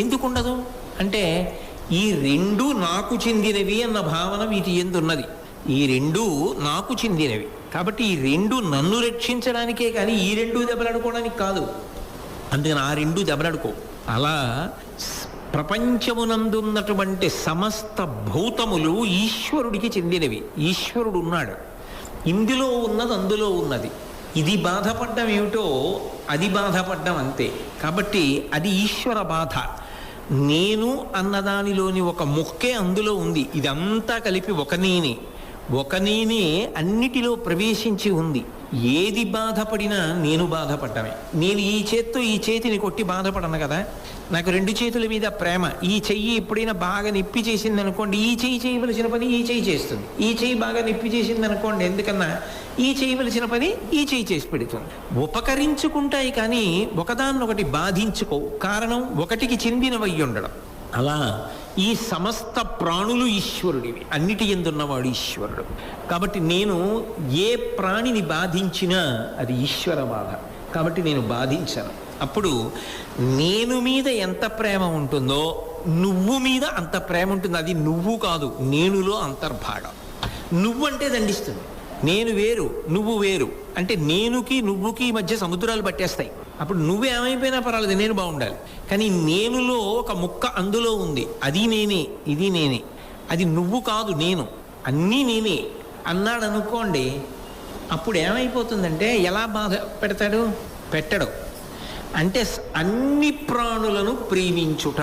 ఎందుకు ఉండదు అంటే ఈ రెండు నాకు చెందినవి అన్న భావన వీటి ఎందు ఉన్నది. ఈ రెండు నాకు చెందినవి కాబట్టి ఈ రెండు నన్ను రక్షించడానికే కానీ ఈ రెండు దెబ్బలాడుకోవడానికి కాదు. అందుకని ఆ రెండు దెబ్బలాడుకో. అలా ప్రపంచమునందున్నటువంటి సమస్త భూతములు ఈశ్వరుడికి చెందినవి. ఈశ్వరుడు ఉన్నాడు. ఇందులో ఉన్నది అందులో ఉన్నది. ఇది బాధపడ్డం ఏమిటో అది బాధపడ్డం అంతే. కాబట్టి అది ఈశ్వర బాధ. నేను అన్నదానిలోని ఒక ముక్కే అందులో ఉంది. ఇదంతా కలిపి ఒక నేనే అన్నిటిలో ప్రవేశించి ఉంది. ఏది బాధపడినా నేను బాధపడ్డమే. నేను ఈ చేత్తో ఈ చేతిని కొట్టి బాధపడను కదా. నాకు రెండు చేతుల మీద ప్రేమ. ఈ చెయ్యి ఎప్పుడైనా బాగా నొప్పి చేసింది అనుకోండి, ఈ చెయ్యి చేయవలసిన పని ఈ చెయ్యి చేస్తుంది. ఈ చెయ్యి బాగా నొప్పి చేసింది అనుకోండి, ఎందుకన్నా ఈ చేయవలసిన పని ఈ చెయ్యి చేసి పెడుతుంది. ఉపకరించుకుంటాయి కానీ ఒకదాన్నొకటి బాధించుకో. కారణం ఒకటికి చెందినవై ఉండడం. అలా ఈ సమస్త ప్రాణులు ఈశ్వరుడివి. అన్నిటి ఎందున్నవాడు ఈశ్వరుడు. కాబట్టి నేను ఏ ప్రాణిని బాధించినా అది ఈశ్వర బాధ. కాబట్టి నేను బాధించను. అప్పుడు నేను మీద ఎంత ప్రేమ ఉంటుందో నువ్వు మీద అంత ప్రేమ ఉంటుంది. అది నువ్వు కాదు, నేనులో అంతర్భాగం. నువ్వంటే దండిస్తుంది. నేను వేరు నువ్వు వేరు అంటే నేనుకి నువ్వుకి మధ్య సముద్రాలు పట్టేస్తాయి. అప్పుడు నువ్వేమైపోయినా పర్వాలేదు, నేను బాగుండాలి. కానీ నేనులో ఒక ముక్క అందులో ఉంది. అది నేనే, ఇది నేనే. అది నువ్వు కాదు, నేను. అన్నీ నేనే అన్నాడు అనుకోండి. అప్పుడు ఏమైపోతుందంటే ఎలా బాధ పెడతాడు? పెట్టడు. అంటే అన్ని ప్రాణులను ప్రేమించుట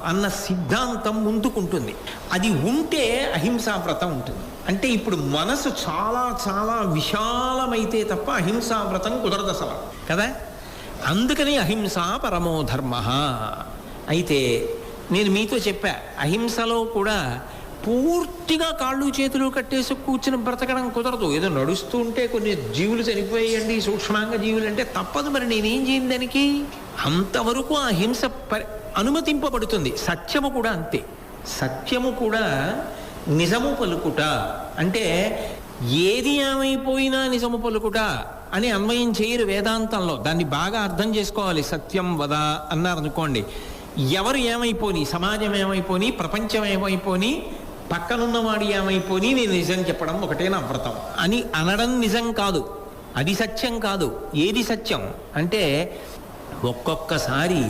అన్న సిద్ధాంతం ముందుకుంటుంది. అది ఉంటే అహింసా వ్రతం ఉంటుంది. అంటే ఇప్పుడు మనసు చాలా చాలా విశాలమైతే తప్ప అహింసా వ్రతం కుదరదు అసలు కదా. అందుకని అహింసా పరమో ధర్మ. అయితే నేను మీతో చెప్పా, అహింసలో కూడా పూర్తిగా కాళ్ళు చేతులు కట్టేసి కూర్చుని బ్రతకడం కుదరదు. ఏదో నడుస్తూ ఉంటే కొన్ని జీవులు చనిపోయాయండి, సూక్ష్మాంగ జీవులు అంటే తప్పదు. మరి నేనేం చేయను దానికి? అంతవరకు ఆ హింస అనుమతింపబడుతుంది. సత్యము కూడా అంతే. సత్యము కూడా నిజము పలుకుట అంటే ఏది ఏమైపోయినా నిజము పలుకుట అని అన్వయం చేయరు వేదాంతంలో. దాన్ని బాగా అర్థం చేసుకోవాలి. సత్యం వద అన్నారనుకోండి, ఎవరు ఏమైపోని, సమాజం ఏమైపోని, ప్రపంచం ఏమైపోని, పక్కనున్నవాడు ఏమైపోని, నేను నిజం చెప్పడం ఒకటే నా వ్రతం అని అనడం నిజం కాదు. అది సత్యం కాదు. ఏది సత్యం అంటే ఒక్కొక్కసారి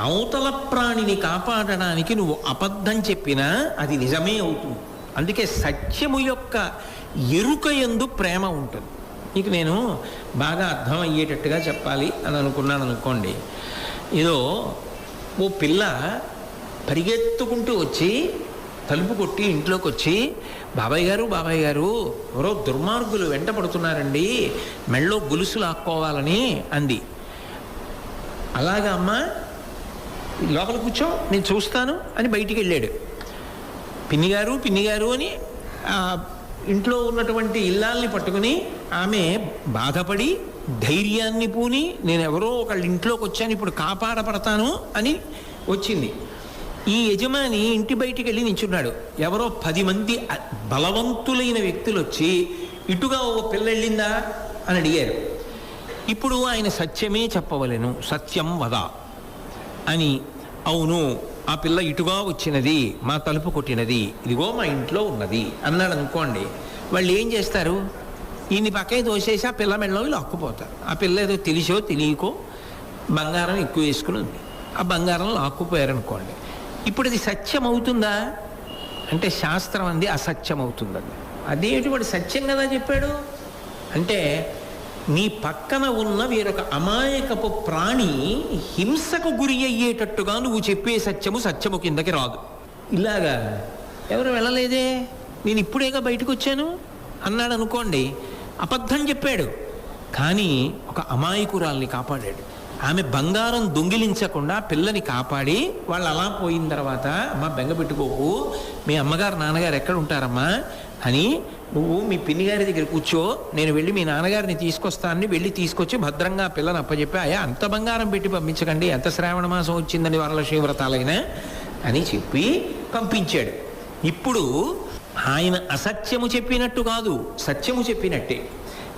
అవతల ప్రాణిని కాపాడడానికి నువ్వు అబద్ధం చెప్పినా అది నిజమే అవుతుంది. అందుకే సత్యము యొక్క ఎరుక యందు ప్రేమ ఉంటుంది. నీకు నేను బాగా అర్థం అయ్యేటట్టుగా చెప్పాలి అని అనుకున్నాను అనుకోండి. ఏదో ఓ పిల్ల పరిగెత్తుకుంటూ వచ్చి తలుపు కొట్టి ఇంట్లోకి వచ్చి, బాబాయ్ గారు ఎవరో దుర్మార్గులు వెంట పడుతున్నారండి, మెళ్ళో గొలుసు లాక్కోవాలని అంది. అలాగా అమ్మా, లోపల కూర్చో నేను చూస్తాను అని బయటికి వెళ్ళాడు. పిన్నిగారు అని ఇంట్లో ఉన్నటువంటి ఇల్లాల్ని పట్టుకుని ఆమె బాధపడి ధైర్యాన్ని పూని, నేను ఎవరో ఒకళ్ళ ఇంట్లోకి వచ్చాను, ఇప్పుడు కాపాడపడతాను అని వచ్చింది. ఈ యజమాని ఇంటి బయటికి వెళ్ళి నించున్నాడు. ఎవరో 10 మంది బలవంతులైన వ్యక్తులు వచ్చి, ఇటుగా ఓ పిల్ల వెళ్ళిందా అని అడిగారు. ఇప్పుడు ఆయన సత్యమే చెప్పవలెను. సత్యం వద అని, అవును ఆ పిల్ల ఇటుగా వచ్చినది, మా తలుపు కొట్టినది, ఇదిగో మా ఇంట్లో ఉన్నది అన్నాడు అనుకోండి. వాళ్ళు ఏం చేస్తారు, ఈయన్ని పక్కకి తోసేసి ఆ పిల్ల మెడలో లాక్కుపోతారు. ఆ పిల్ల ఏదో తెలిసో తెలియకో బంగారం ఎక్కువ వేసుకుని ఉంది, ఆ బంగారం లాక్కుపోయారనుకోండి. ఇప్పుడు అది సత్యం అవుతుందా అంటే శాస్త్రం అంది అసత్యం అవుతుందండి. అదేంటి వాడు సత్యం కదా చెప్పాడు అంటే, నీ పక్కన ఉన్న వేరొక అమాయకపు ప్రాణి హింసకు గురి అయ్యేటట్టుగా నువ్వు చెప్పే సత్యము కిందకి రాదు. ఇలాగా ఎవరు వెళ్ళలేదే, నేను ఇప్పుడేగా బయటకు వచ్చాను అన్నాడు అనుకోండి, అబద్ధం చెప్పాడు. కానీ ఒక అమాయకురాల్ని కాపాడాడు. ఆమె బంగారం దొంగిలించకుండా పిల్లని కాపాడి వాళ్ళు అలా పోయిన తర్వాత, అమ్మ బెంగ పెట్టుకోకు, మీ అమ్మగారు నాన్నగారు ఎక్కడ ఉంటారమ్మా అని నువ్వు మీ పిన్ని గారి దగ్గర కూర్చో, నేను వెళ్ళి మీ నాన్నగారిని తీసుకొస్తానని వెళ్ళి తీసుకొచ్చి భద్రంగా పిల్లని అప్పచెప్పి, అయ్యా అంత బంగారం పెట్టి పంపించకండి, ఎంత శ్రావణ మాసం వచ్చిందని వరలక్ష్మి వ్రతాలైనా అని చెప్పి పంపించాడు. ఇప్పుడు ఆయన అసత్యము చెప్పినట్టు కాదు, సత్యము చెప్పినట్టే.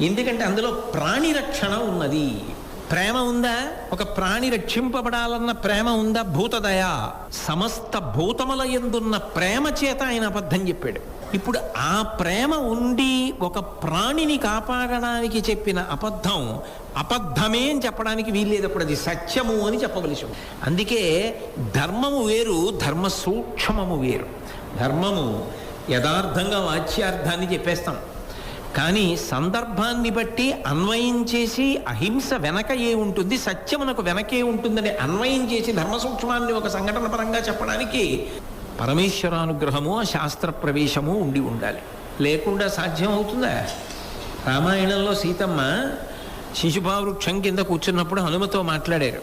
ఎందుకంటే అందులో ప్రాణి రక్షణ ఉన్నది. ప్రేమ ఉందా? ఒక ప్రాణి రక్షింపబడాలన్న ప్రేమ ఉందా? భూతదయ, సమస్త భూతముల యందున్న ప్రేమ చేత ఆయన అబద్ధం చెప్పాడు. ఇప్పుడు ఆ ప్రేమ ఉండి ఒక ప్రాణిని కాపాడడానికి చెప్పిన అబద్ధం అబద్ధమే అని చెప్పడానికి వీల్లేదప్పుడు అది సత్యము అని చెప్పవలసి ఉంది. అందుకే ధర్మము వేరు, ధర్మ సూక్ష్మము వేరు. ధర్మము యథార్థంగా వాచ్యార్థాన్ని చెప్పేస్తాం, కానీ సందర్భాన్ని బట్టి అన్వయం చేసి అహింస వెనక ఏ ఉంటుంది, సత్యమునకు వెనకే ఉంటుందని అన్వయం చేసి ధర్మ సూక్ష్మాన్ని ఒక సంఘటన పరంగా చెప్పడానికి పరమేశ్వరానుగ్రహము, ఆ శాస్త్ర ప్రవేశము ఉండి ఉండాలి. లేకుండా సాధ్యం అవుతుందా? రామాయణంలో సీతమ్మ శిశుపావృక్షం కింద కూర్చున్నప్పుడు హనుమతో మాట్లాడారు.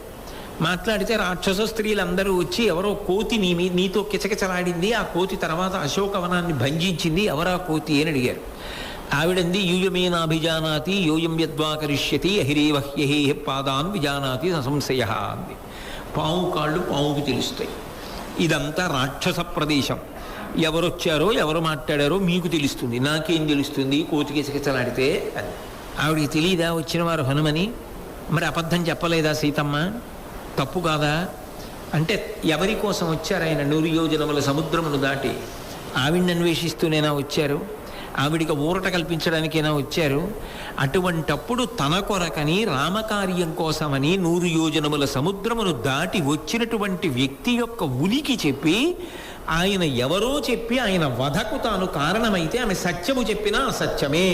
మాట్లాడితే రాక్షస స్త్రీలందరూ వచ్చి ఎవరో కోతి నీతో కిచకిచలాడింది, ఆ కోతి తర్వాత అశోకవనాన్ని భంజించింది, ఎవరా కోతి అని అడిగారు. ఆవిడంది యూయమేనాభిజానాతి యోయం యద్వా కరిష్యతి అహిరేవహ్యహే పాదాన్ విజానాతి సంశయ అంది. పాము కాళ్ళు పాముకి తెలుస్తాయి. ఇదంతా రాక్షస ప్రదేశం, ఎవరొచ్చారో ఎవరు మాట్లాడారో మీకు తెలుస్తుంది, నాకేం తెలుస్తుంది కోతికి కిచకిచలాడితే అని. ఆవిడికి తెలియదా వచ్చిన వారు హనుమని? మరి అబద్ధం చెప్పలేదా సీతమ్మ? తప్పు కాదా అంటే, ఎవరి కోసం వచ్చారు ఆయన? 100 యోజనముల సముద్రమును దాటి ఆవిడ్ని అన్వేషిస్తూనేనా వచ్చారు? ఆవిడికి ఊరట కల్పించడానికైనా వచ్చారు? అటువంటప్పుడు తన కొరకని రామకార్యం కోసమని 100 యోజనముల సముద్రమును దాటి వచ్చినటువంటి వ్యక్తి యొక్క ఉనికి చెప్పి, ఆయన ఎవరో చెప్పి ఆయన వధకు తాను కారణమైతే ఆమె సత్యము చెప్పినా అసత్యమే,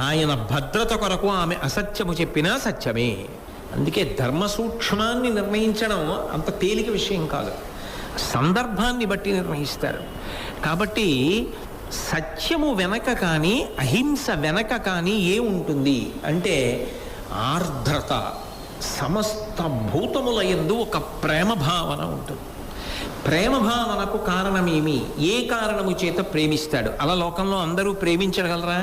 ఆయన భద్రత కొరకు ఆమె అసత్యము చెప్పినా సత్యమే. అందుకే ధర్మ సూక్ష్మాన్ని నిర్ణయించడం అంత తేలిక విషయం కాదు, సందర్భాన్ని బట్టి నిర్ణయిస్తారు. కాబట్టి సత్యము వెనక కానీ అహింస వెనక కానీ ఏముంటుంది అంటే ఆర్ద్రత, సమస్త భూతముల యందు ఒక ప్రేమ భావన ఉంటుంది. ప్రేమ భావనకు కారణమేమి? ఏ కారణము చేత ప్రేమిస్తాడు? అలా లోకంలో అందరూ ప్రేమించగలరా?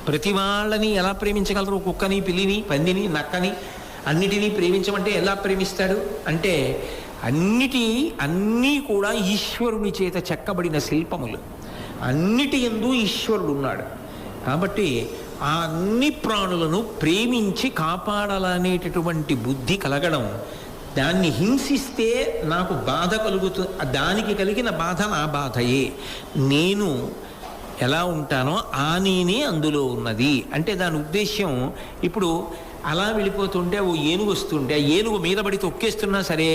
ప్రతి వాళ్ళని ఎలా ప్రేమించగలరు? కుక్కని, పిల్లిని, పందిని, నక్కని అన్నిటినీ ప్రేమించమంటే ఎలా ప్రేమిస్తాడు అంటే, అన్నీ కూడా ఈశ్వరుని చేత చెక్కబడిన శిల్పములు, అన్నిటి యందు ఈశ్వరుడు ఉన్నాడు. కాబట్టి ఆ అన్ని ప్రాణులను ప్రేమించి కాపాడాలనేటటువంటి బుద్ధి కలగడం, దాన్ని హింసిస్తే నాకు బాధ కలుగుతుంది, దానికి కలిగిన బాధ నా బాధయే, నేను ఎలా ఉంటానో ఆ నేనే అందులో ఉన్నది అంటే దాని ఉద్దేశ్యం. ఇప్పుడు అలా వెళ్ళిపోతుంటే ఓ ఏనుగు వస్తుంటే ఆ ఏనుగు మీద పడి తొక్కేస్తున్నా సరే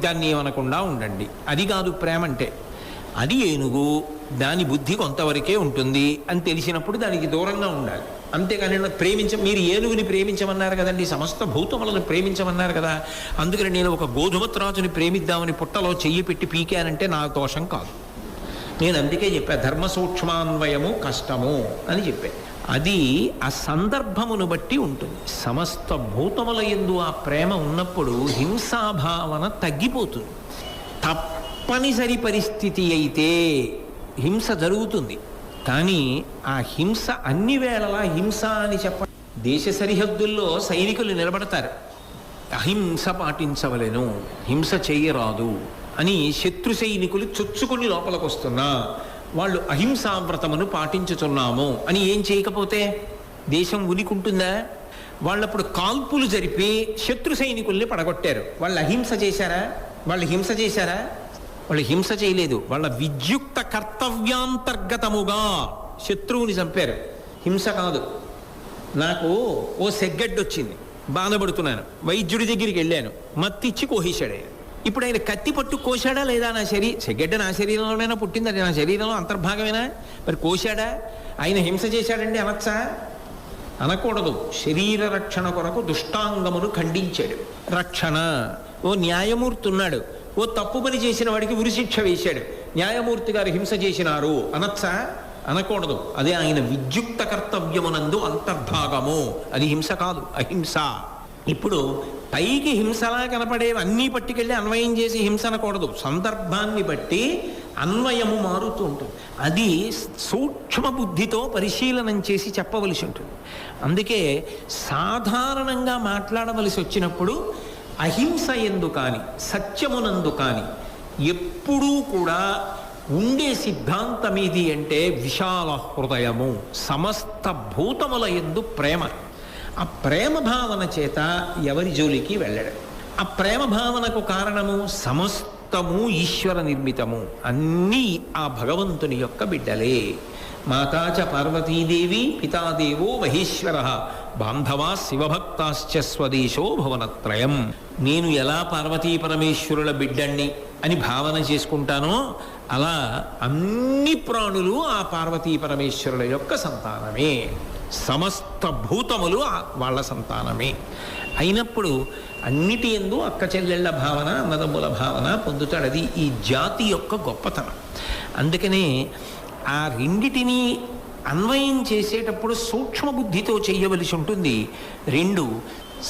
దాన్ని ఏమనకుండా ఉండండి, అది కాదు ప్రేమ అంటే. అది ఏనుగు, దాని బుద్ధి కొంతవరకే ఉంటుంది అని తెలిసినప్పుడు దానికి దూరంగా ఉండాలి. అంతేకాని మీరు ఏనుగుని ప్రేమించమన్నారు కదండి, సమస్త భూతములను ప్రేమించమన్నారు కదా, అందుకని నేను ఒక గోధుమత్రాజుని ప్రేమిద్దామని పుట్టలో చెయ్యి పెట్టి పీకానంటే నా దోషం కాదు. నేను అందుకే చెప్పా ధర్మ సూక్ష్మాన్వయము కష్టము అని చెప్పా. అది ఆ సందర్భమును బట్టి ఉంటుంది. సమస్త భూతముల యందు ఆ ప్రేమ ఉన్నప్పుడు హింసాభావన తగ్గిపోతుంది. తప్పనిసరి పరిస్థితి అయితే హింస జరుగుతుంది, కానీ ఆ హింస అన్ని వేళలా హింస అని చెప్ప. దేశ సరిహద్దుల్లో సైనికులు నిలబడతారు, అహింస పాటించవలెను, హింస చెయ్యరాదు అని శత్రు సైనికులు చొచ్చుకొని లోపలికి వస్తున్నా వాళ్ళు అహింసావ్రతమును పాటించుతున్నాము అని ఏం చేయకపోతే దేశం ఉనికుంటుందా? వాళ్ళప్పుడు కాల్పులు జరిపి శత్రు సైనికుల్ని పడగొట్టారు, వాళ్ళు అహింస చేశారా? వాళ్ళు హింస చేశారా? వాళ్ళు హింస చేయలేదు. వాళ్ళ విద్యుక్త కర్తవ్యాంతర్గతముగా శత్రువుని చంపారు. హింస కాదు. నాకు ఓ సెగ్గడ్డి వచ్చింది, బాధపడుతున్నాను, వైద్యుడి దగ్గరికి వెళ్ళాను, మత్తిచ్చి కోసేశాడు ఆయన. ఇప్పుడు ఆయన కత్తి పట్టు కోశాడా లేదా? సెగ్గడ్డ నా శరీరంలోనైనా పుట్టింది, అది నా శరీరంలో అంతర్భాగమేనా? మరి కోశాడా? ఆయన హింస చేశాడండి అనొచ్చా? అనకూడదు. శరీర రక్షణ కొరకు దుష్టాంగమును ఖండించాడు. రక్షణ. ఓ న్యాయమూర్తి ఉన్నాడు, ఓ తప్పు పని చేసిన వాడికి ఉరిశిక్ష వేశాడు. న్యాయమూర్తి గారు హింస చేసినారు అనొచ్చా? అనకూడదు. అదే ఆయన విద్యుక్త కర్తవ్యమునందు అంతర్భాగము. అది హింస కాదు, అహింస. ఇప్పుడు పైకి హింసలా కనపడేవి అన్నీ పట్టుకెళ్ళి అన్వయం చేసి హింస అనకూడదు. సందర్భాన్ని బట్టి అన్వయము మారుతూ ఉంటుంది. అది సూక్ష్మ బుద్ధితో పరిశీలనం చేసి చెప్పవలసి ఉంటుంది. అందుకే సాధారణంగా మాట్లాడవలసి వచ్చినప్పుడు అహింస ఎందు కానీ సత్యమునందు కానీ ఎప్పుడూ కూడా ఉండే సిద్ధాంతం ఏది అంటే విశాల హృదయము, సమస్త భూతముల యందు ప్రేమ. ఆ ప్రేమ భావన చేత ఎవరి జోలికి వెళ్ళడం. ఆ ప్రేమ భావనకు కారణము సమస్తము ఈశ్వర నిర్మితము, అన్నీ ఆ భగవంతుని యొక్క బిడ్డలే. మాతాచ పార్వతీదేవి, పితాదేవో మహేశ్వర, బాంధవా శివభక్తాశ్చ స్వదేశో భువనత్రయం. నేను ఎలా పార్వతీ పరమేశ్వరుల బిడ్డణ్ణి అని భావన చేసుకుంటానో అలా అన్ని ప్రాణులు ఆ పార్వతీ పరమేశ్వరుల యొక్క సంతానమే. సమస్త భూతములు వాళ్ళ సంతానమే అయినప్పుడు అన్నిటి యందు అక్క చెల్లెళ్ల భావన, అన్నదమ్ముల భావన పొందుతాడు. అది ఈ జాతి యొక్క గొప్పతనం. అందుకనే ఆ రెండిటిని అన్వయం చేసేటప్పుడు సూక్ష్మ బుద్ధితో చేయవలసి ఉంటుంది. రెండు,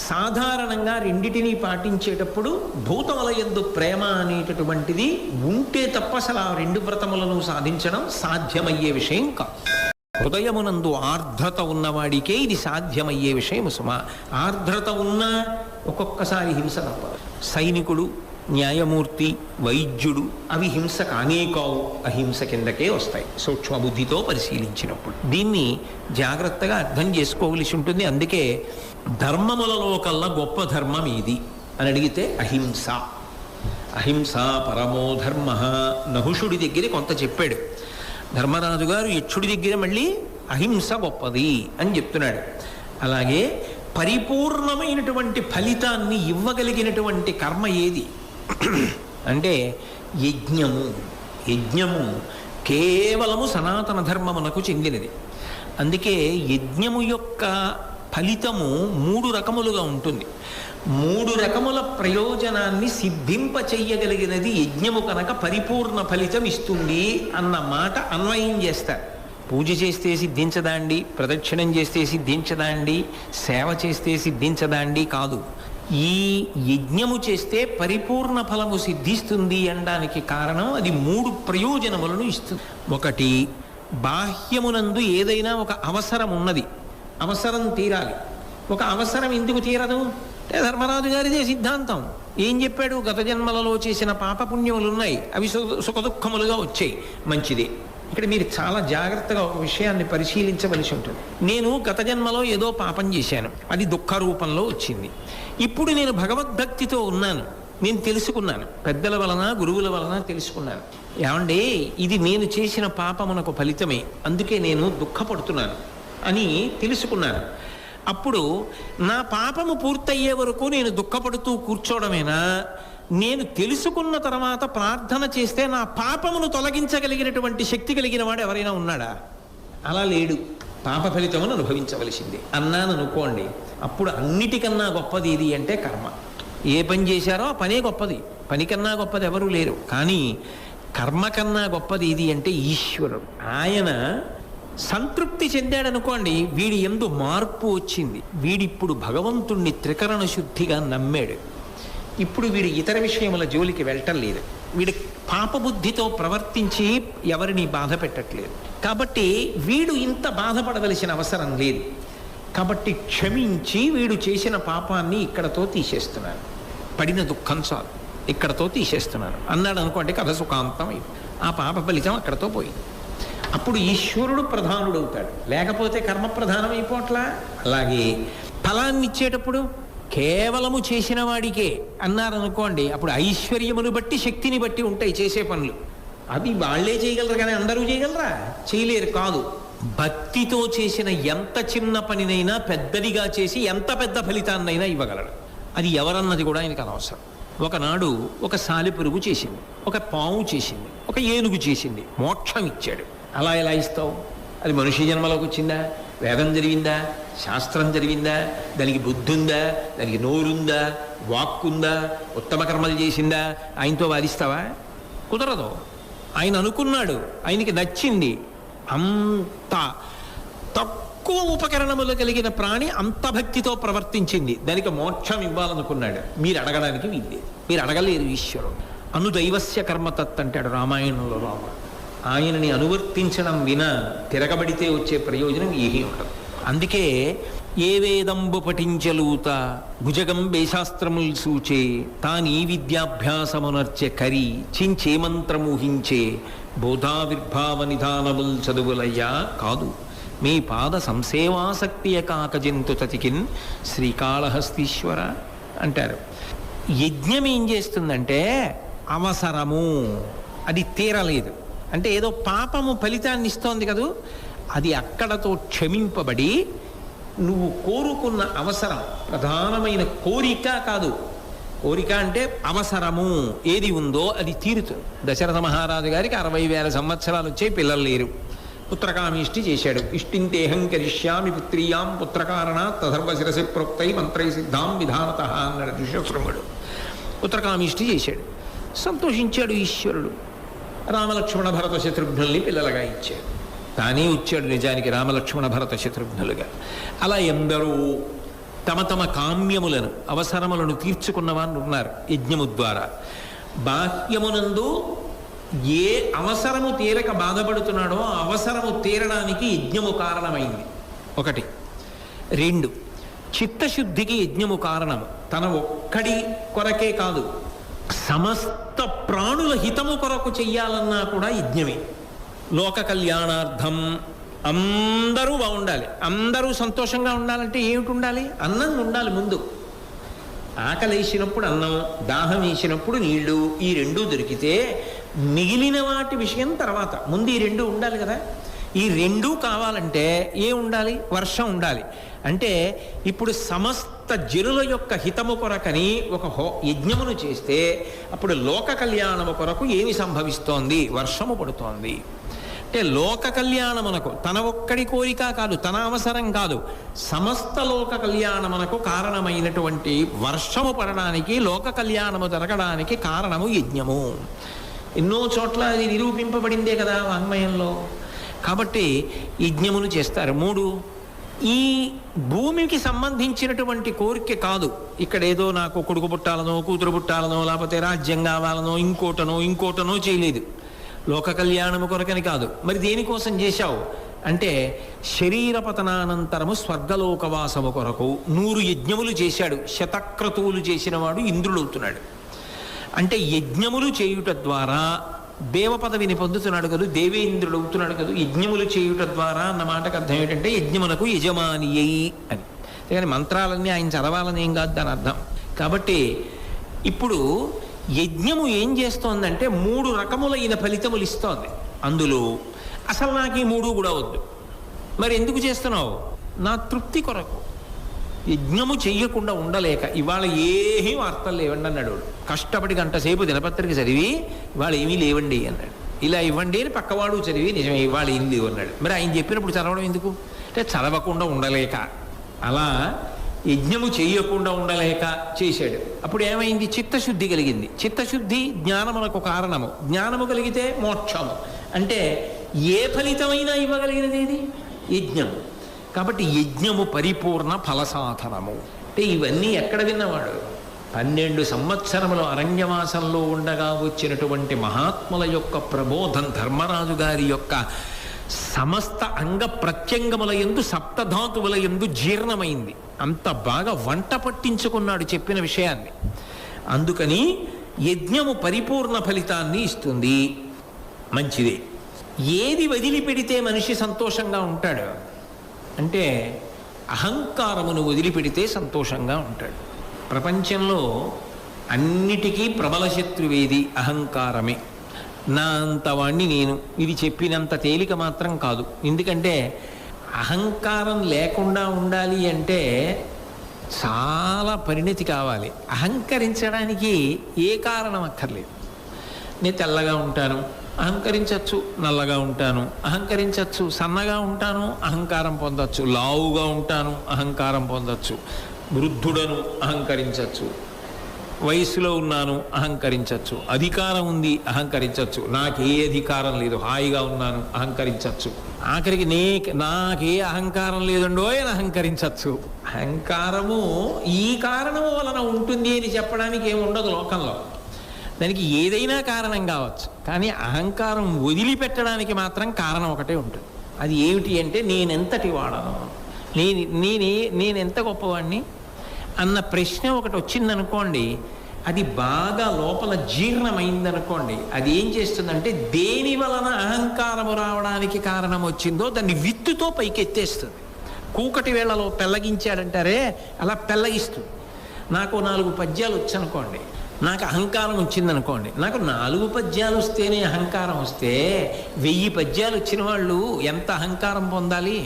సాధారణంగా రెండిటిని పాటించేటప్పుడు భూతముల యందు ప్రేమ అనేటటువంటిది ఉంటే తప్ప అసలు ఆ రెండు వ్రతములను సాధించడం సాధ్యమయ్యే విషయం కాదు. హృదయమునందు ఆర్ద్రత ఉన్నవాడికే ఇది సాధ్యమయ్యే విషయం సుమా. ఆర్ద్రత ఉన్నా ఒక్కొక్కసారి హింస తప్పదు. సైనికుడు, న్యాయమూర్తి, వైద్యుడు అవి హింస కానే కావు, అహింస కిందకే వస్తాయి సూక్ష్మ బుద్ధితో పరిశీలించినప్పుడు. దీన్ని జాగ్రత్తగా అర్థం చేసుకోవలసి ఉంటుంది. అందుకే ధర్మములలో కల్లా గొప్ప ధర్మం ఏది అని అడిగితే అహింస. అహింస పరమో ధర్మ. నహుషుడి దగ్గర కొంత చెప్పాడు ధర్మరాజు గారు, యక్షుడి దగ్గర మళ్ళీ అహింస గొప్పది అని చెప్తున్నాడు. అలాగే పరిపూర్ణమైనటువంటి ఫలితాన్ని ఇవ్వగలిగినటువంటి కర్మ ఏది అంటే యజ్ఞము. యజ్ఞము కేవలము సనాతన ధర్మమునకు చెందినది. అందుకే యజ్ఞము యొక్క ఫలితము 3 రకములుగా ఉంటుంది. 3 రకముల ప్రయోజనాన్ని సిద్ధింప చెయ్యగలిగినది యజ్ఞము కనుక పరిపూర్ణ ఫలితం ఇస్తుంది అన్న మాట అన్వయం చేస్తారు. పూజ చేస్తే సిద్ధించదా అండి, ప్రదక్షిణం చేస్తే సిద్ధించదా అండి, సేవ చేస్తే సిద్ధించదా అండి? కాదు. ఈ యజ్ఞము చేస్తే పరిపూర్ణ ఫలము సిద్ధిస్తుంది అనడానికి కారణం అది 3 ప్రయోజనములను ఇస్తుంది. ఒకటి, బాహ్యమునందు ఏదైనా ఒక అవసరం ఉన్నది, అవసరం తీరాలి. ఒక అవసరం ఎందుకు తీరదు? ధర్మరాజు గారిదే సిద్ధాంతం. ఏం చెప్పాడు? గత జన్మలలో చేసిన పాపపుణ్యములు ఉన్నాయి, అవి సుఖదుఖములుగా వచ్చాయి, మంచిదే. ఇక్కడ మీరు చాలా జాగ్రత్తగా ఒక విషయాన్ని పరిశీలించవలసి ఉంటుంది. నేను గత జన్మలో ఏదో పాపం చేశాను, అది దుఃఖ రూపంలో వచ్చింది. ఇప్పుడు నేను భగవద్భక్తితో ఉన్నాను, నేను తెలుసుకున్నాను, పెద్దల వలన గురువుల వలన తెలుసుకున్నాను. ఏమండి, ఇది నేను చేసిన పాపమునకు ఫలితమే, అందుకే నేను దుఃఖపడుతున్నాను అని తెలుసుకున్నాను. అప్పుడు నా పాపము పూర్తయ్యే వరకు నేను దుఃఖపడుతూ కూర్చోవడమేనా? నేను తెలుసుకున్న తర్వాత ప్రార్థన చేస్తే నా పాపమును తొలగించగలిగినటువంటి శక్తి కలిగిన వాడు ఎవరైనా ఉన్నాడా? అలా లేడు. పాప ఫలితమును అనుభవించవలసిందే అన్నాను అనుకోండి. అప్పుడు అన్నిటికన్నా గొప్పది ఇది అంటే కర్మ. ఏ పని చేశారో ఆ పనే గొప్పది, పని కన్నా గొప్పది ఎవరూ లేరు. కానీ కర్మ కన్నా గొప్పది ఇది అంటే ఈశ్వరుడు. ఆయన సంతృప్తి చెందాడనుకోండి, వీడి యందు మార్పు వచ్చింది. వీడిప్పుడు భగవంతుణ్ణి త్రికరణ శుద్ధిగా నమ్మాడు. ఇప్పుడు వీడు ఇతర విషయముల జోలికి వెళ్ళటం లేదు. వీడి పాపబుద్ధితో ప్రవర్తించి ఎవరిని బాధ పెట్టట్లేదు. కాబట్టి వీడు ఇంత బాధపడవలసిన అవసరం లేదు. కాబట్టి క్షమించి వీడు చేసిన పాపాన్ని ఇక్కడతో తీసేస్తున్నాను, పడిన దుఃఖం చాలు, ఇక్కడతో తీసేస్తున్నాను అన్నాడు అనుకోండి, కథ సుఖాంతం అయిపోయింది. ఆ పాప ఫలితం అక్కడతో పోయింది. అప్పుడు ఈశ్వరుడు ప్రధానుడు అవుతాడు, లేకపోతే కర్మ ప్రధానం అయిపోవట్లా. అలాగే ఫలాన్ని ఇచ్చేటప్పుడు కేవలము చేసిన వాడికే అన్నారనుకోండి, అప్పుడు ఐశ్వర్యమును బట్టి శక్తిని బట్టి ఉంటాయి చేసే పనులు. అవి వాళ్ళే చేయగలరు కానీ అందరూ చేయగలరా? చేయలేరు. కాదు, భక్తితో చేసిన ఎంత చిన్న పనినైనా పెద్దదిగా చేసి ఎంత పెద్ద ఫలితాన్నైనా ఇవ్వగలడు. అది ఎవరన్నది కూడా ఆయనకు అనవసరం. ఒకనాడు ఒక సాలెపురుగు చేసింది, ఒక పాము చేసింది, ఒక ఏనుగు చేసింది, మోక్షం ఇచ్చాడు. అలా ఎలా ఇస్తావు? అది మనిషి జన్మలోకి వచ్చిందా? వేదం జరిగిందా? శాస్త్రం జరిగిందా? దానికి బుద్ధి ఉందా? దానికి నోరుందా? వాక్కుందా? ఉత్తమ కర్మలు చేసిందా? ఆయనతో వాదిస్తావా? కుదరదు. ఆయన అనుకున్నాడు, ఆయనకి నచ్చింది. అంత తక్కువ ఉపకరణములు కలిగిన ప్రాణి అంత భక్తితో ప్రవర్తించింది, దానికి మోక్షం ఇవ్వాలనుకున్నాడు. మీరు అడగడానికి వీల్లేదు, మీరు అడగలేరు ఈశ్వరుడు. అనుదైవస్య కర్మతత్ అంటాడు రామాయణంలో రాముడు. ఆయనని అనువర్తించడం వినా తిరగబడితే వచ్చే ప్రయోజనం ఏమీ ఉండదు. అందుకే ఏ వేదంబు పఠించలూత భుజగం వేశాస్త్రముల్ సూచే తానీ విద్యాభ్యాసమునర్చె కరి చించే మంత్రమూహించే బోధావిర్భావ నిధానముల్ చదువులయ్యా కాదు మీ పాద సంసేవాసక్తియ కాకజంతు తతికిన్ శ్రీకాళహస్తీశ్వర అంటారు. యజ్ఞం ఏం చేస్తుందంటే అవసరము, అది తీరలేదు అంటే ఏదో పాపము ఫలితాన్ని ఇస్తోంది కదూ, అది అక్కడతో క్షమింపబడి నువ్వు కోరుకున్న అవసరం, ప్రధానమైన కోరిక కాదు, కోరిక అంటే అవసరము ఏది ఉందో అది తీరుతుంది. దశరథ మహారాజు గారికి 60,000 సంవత్సరాలు వచ్చాయి, పిల్లలు లేరు. పుత్రకామిష్టి చేశాడు. ఇష్టింతేహం కరిష్యామి పుత్రీయాం పుత్రకారణాత్ తథర్వశిరసి ప్రోక్తై మంత్రై సిద్ధాం విధానత అన్నాడు ఋష్యశృంగుడు. పుత్రకామిష్టి చేశాడు, సంతోషించాడు ఈశ్వరుడు. రామలక్ష్మణ భరత శత్రుఘ్నుల్ని పిల్లలుగా ఇచ్చాడు. తానే వచ్చాడు నిజానికి రామలక్ష్మణ భరత శత్రుఘ్నులుగా. అలా ఎందరో తమ తమ కామ్యములను, అవసరములను తీర్చుకున్న వారు ఉన్నారు యజ్ఞము ద్వారా. బాహ్యమునందు ఏ అవసరము తీరక బాధపడుతున్నాడో ఆ అవసరము తీరడానికి యజ్ఞము కారణమైంది. 1. 2, చిత్తశుద్ధికి యజ్ఞము కారణము. తన ఒక్కడి కొరకే కాదు, సమస్త ప్రాణుల హితము కొరకు చెయ్యాలన్నా కూడా యజ్ఞమే. లోక కళ్యాణార్థం అందరూ బాగుండాలి, అందరూ సంతోషంగా ఉండాలంటే ఏమిటి ఉండాలి? అన్నం ఉండాలి ముందు. ఆకలి వేసినప్పుడు అన్నం, దాహం వేసినప్పుడు నీళ్లు, ఈ 2 దొరికితే మిగిలిన వాటి విషయం తర్వాత. ముందు ఈ 2 ఉండాలి కదా. ఈ 2 కావాలంటే ఏ ఉండాలి? వర్షం ఉండాలి. అంటే ఇప్పుడు సమస్త జనుల యొక్క హితము కొరకని ఒక యజ్ఞమును చేస్తే అప్పుడు లోక కళ్యాణము కొరకు ఏమి సంభవిస్తోంది? వర్షము పడుతోంది. అంటే లోక కళ్యాణమునకు తన ఒక్కడి కోరిక కాదు, తన అవసరం కాదు, సమస్త లోక కళ్యాణమునకు కారణమైనటువంటి వర్షము పడడానికి, లోక కళ్యాణము జరగడానికి కారణము యజ్ఞము. ఎన్నో చోట్ల అది నిరూపింపబడిందే కదా వాంగ్మయంలో. కాబట్టి యజ్ఞమును చేస్తారు. 3, ఈ భూమికి సంబంధించినటువంటి కోరిక కాదు. ఇక్కడ ఏదో నాకు కొడుకు పుట్టాలనో, కూతురు పుట్టాలనో, లేకపోతే రాజ్యం కావాలనో, ఇంకోటనో చేయలేదు. లోక కళ్యాణము కొరకని కాదు. మరి దేనికోసం చేశావు అంటే శరీర పతనానంతరము స్వర్గలోకవాసము కొరకు 100 యజ్ఞములు చేశాడు. శతక్రతువులు చేసిన వాడు ఇంద్రుడవుతున్నాడు. అంటే యజ్ఞములు చేయుట ద్వారా దేవ పదవిని పొందుతున్నాడు కదా, దేవేంద్రుడు అవుతున్నాడు కదా. యజ్ఞములు చేయుట ద్వారా అన్న మాటకు అర్థం ఏంటంటే యజ్ఞమునకు యజమానియై అని. కానీ మంత్రాలన్నీ ఆయన చదవాలని ఏం కాదు దాని అర్థం. కాబట్టి ఇప్పుడు యజ్ఞము ఏం చేస్తోందంటే 3 రకములైన ఫలితములు ఇస్తోంది. అందులో అసలు నాకు ఈ 3 కూడా వద్దు, మరి ఎందుకు చేస్తున్నావు? నా తృప్తి కొరకు. యజ్ఞము చెయ్యకుండా ఉండలేక ఇవాళ ఏమీ వార్తలు లేవండి అన్నాడు. కష్టపడి 1 గంట సేపు దినపత్రిక చదివి ఇవాళ ఏమీ లేవండి అన్నాడు. ఇలా ఇవ్వండి అని పక్కవాడు చదివి నిజమే ఇవాళ ఏం లేవు అన్నాడు. మరి ఆయన చెప్పినప్పుడు చదవడం ఎందుకు అంటే చదవకుండా ఉండలేక. అలా యజ్ఞము చెయ్యకుండా ఉండలేక చేశాడు. అప్పుడు ఏమైంది? చిత్తశుద్ధి కలిగింది. చిత్తశుద్ధి జ్ఞానమునకు కారణము. జ్ఞానము కలిగితే మోక్షము. అంటే ఏ ఫలితమైనా ఇవ్వగలిగినది ఏది? యజ్ఞము. కాబట్టి యజ్ఞము పరిపూర్ణ ఫలసాధనము. అంటే ఇవన్నీ ఎక్కడ విన్నవాడు? 12 సంవత్సరముల అరణ్యవాసంలో ఉండగా వచ్చినటువంటి మహాత్ముల యొక్క ప్రబోధం, ధర్మరాజు గారి యొక్క సమస్త అంగ ప్రత్యంగముల యందు, సప్తధాతువుల యందు జీర్ణమైంది. అంత బాగా వంట పట్టించుకున్నాడు చెప్పిన విషయాన్ని. అందుకని యజ్ఞము పరిపూర్ణ ఫలితాన్ని ఇస్తుంది. మంచిదే. ఏది వదిలిపెడితే మనిషి సంతోషంగా ఉంటాడు అంటే అహంకారమును వదిలిపెడితే సంతోషంగా ఉంటాడు. ప్రపంచంలో అన్నిటికీ ప్రబల శత్రువేది? అహంకారమే. నా అంతవాణ్ణి నేను. ఇది చెప్పినంత తేలిక మాత్రం కాదు. ఎందుకంటే అహంకారం లేకుండా ఉండాలి అంటే చాలా పరిణతి కావాలి. అహంకరించడానికి ఏ కారణం అక్కర్లేదు. నేను తెల్లగా ఉంటాను, అహంకరించవచ్చు. నల్లగా ఉంటాను, అహంకరించవచ్చు. సన్నగా ఉంటాను, అహంకారం పొందొచ్చు. లావుగా ఉంటాను, అహంకారం పొందొచ్చు. వృద్ధుడను, అహంకరించవచ్చు. వయసులో ఉన్నాను, అహంకరించవచ్చు. అధికారం ఉంది, అహంకరించవచ్చు. నాకే అధికారం లేదు, హాయిగా ఉన్నాను, అహంకరించవచ్చు. ఆఖరికి నాకే అహంకారం లేదండో అని అహంకరించవచ్చు. అహంకారము ఈ కారణము వలన ఉంటుంది అని చెప్పడానికి ఏమి ఉండదు లోకంలో. దానికి ఏదైనా కారణం కావచ్చు, కానీ అహంకారం వదిలిపెట్టడానికి మాత్రం కారణం ఒకటే ఉంటుంది. అది ఏమిటి అంటే నేనెంతటి వాడను, నేనెంత గొప్పవాడిని అన్న ప్రశ్న ఒకటి వచ్చిందనుకోండి, అది బాగా లోపల జీర్ణమైందనుకోండి, అది ఏం చేస్తుందంటే దేని వలన అహంకారము రావడానికి కారణం వచ్చిందో దాన్ని విత్తుతో పైకెత్తేస్తుంది. కూకటి వేళలో పెళ్ళగించాడంటారే, అలా పెళ్ళగిస్తుంది. నాకు 4 పద్యాలు వచ్చనుకోండి, నాకు అహంకారం వచ్చిందనుకోండి. నాకు 4 పద్యాలు వస్తేనే అహంకారం వస్తే 1000 పద్యాలు వచ్చిన వాళ్ళు ఎంత అహంకారం పొందాలి?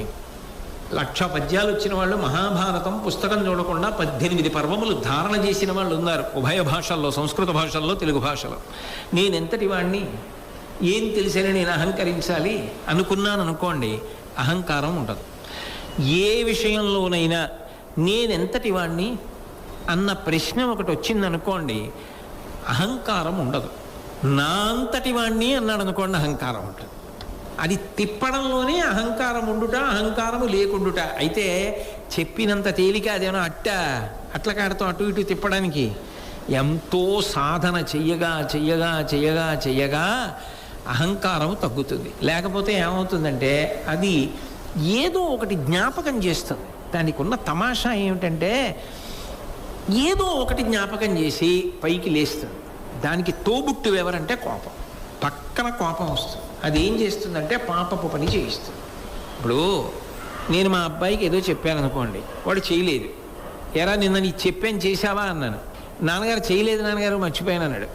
1,00,000 పద్యాలు వచ్చిన వాళ్ళు మహాభారతం పుస్తకం చూడకుండా 18 పర్వములు ధారణ చేసిన వాళ్ళు ఉన్నారు, ఉభయ భాషల్లో, సంస్కృత భాషల్లో, తెలుగు భాషలో. నేనెంతటి వాడిని, ఏం తెలిసని నేను అహంకరించాలి అనుకున్నాను అనుకోండి, అహంకారం ఉండదు. ఏ విషయంలోనైనా నేనెంతటి వాడిని అన్న ప్రశ్న ఒకటి వచ్చిందనుకోండి, అహంకారం ఉండదు. నా అంతటి వాణ్ణి అన్నాడు అనుకోండి, అహంకారం ఉంటుంది. అది తిప్పడంలోనే అహంకారం ఉండుట, అహంకారము లేకుండుట. అయితే చెప్పినంత తేలిక అదేమో అట్ల కాడతో అటు ఇటు తిప్పడానికి ఎంతో సాధన చెయ్యగా అహంకారం తగ్గుతుంది. లేకపోతే ఏమవుతుందంటే అది ఏదో ఒకటి జ్ఞాపకం చేస్తుంది. దానికి ఉన్న తమాషా ఏమిటంటే ఏదో ఒకటి జ్ఞాపకం చేసి పైకి లేస్తుంది. దానికి తోబుట్టు ఎవరంటే కోపం. పక్కన కోపం వస్తుంది. అది ఏం చేస్తుందంటే పాపపు పని చేయిస్తుంది. ఇప్పుడు నేను మా అబ్బాయికి ఏదో చెప్పాను అనుకోండి, వాడు చేయలేదు. ఎరా నిన్న నీ చెప్పాను చేశావా అన్నాను. నాన్నగారు చేయలేదు నాన్నగారు, మర్చిపోయాను అన్నాడు.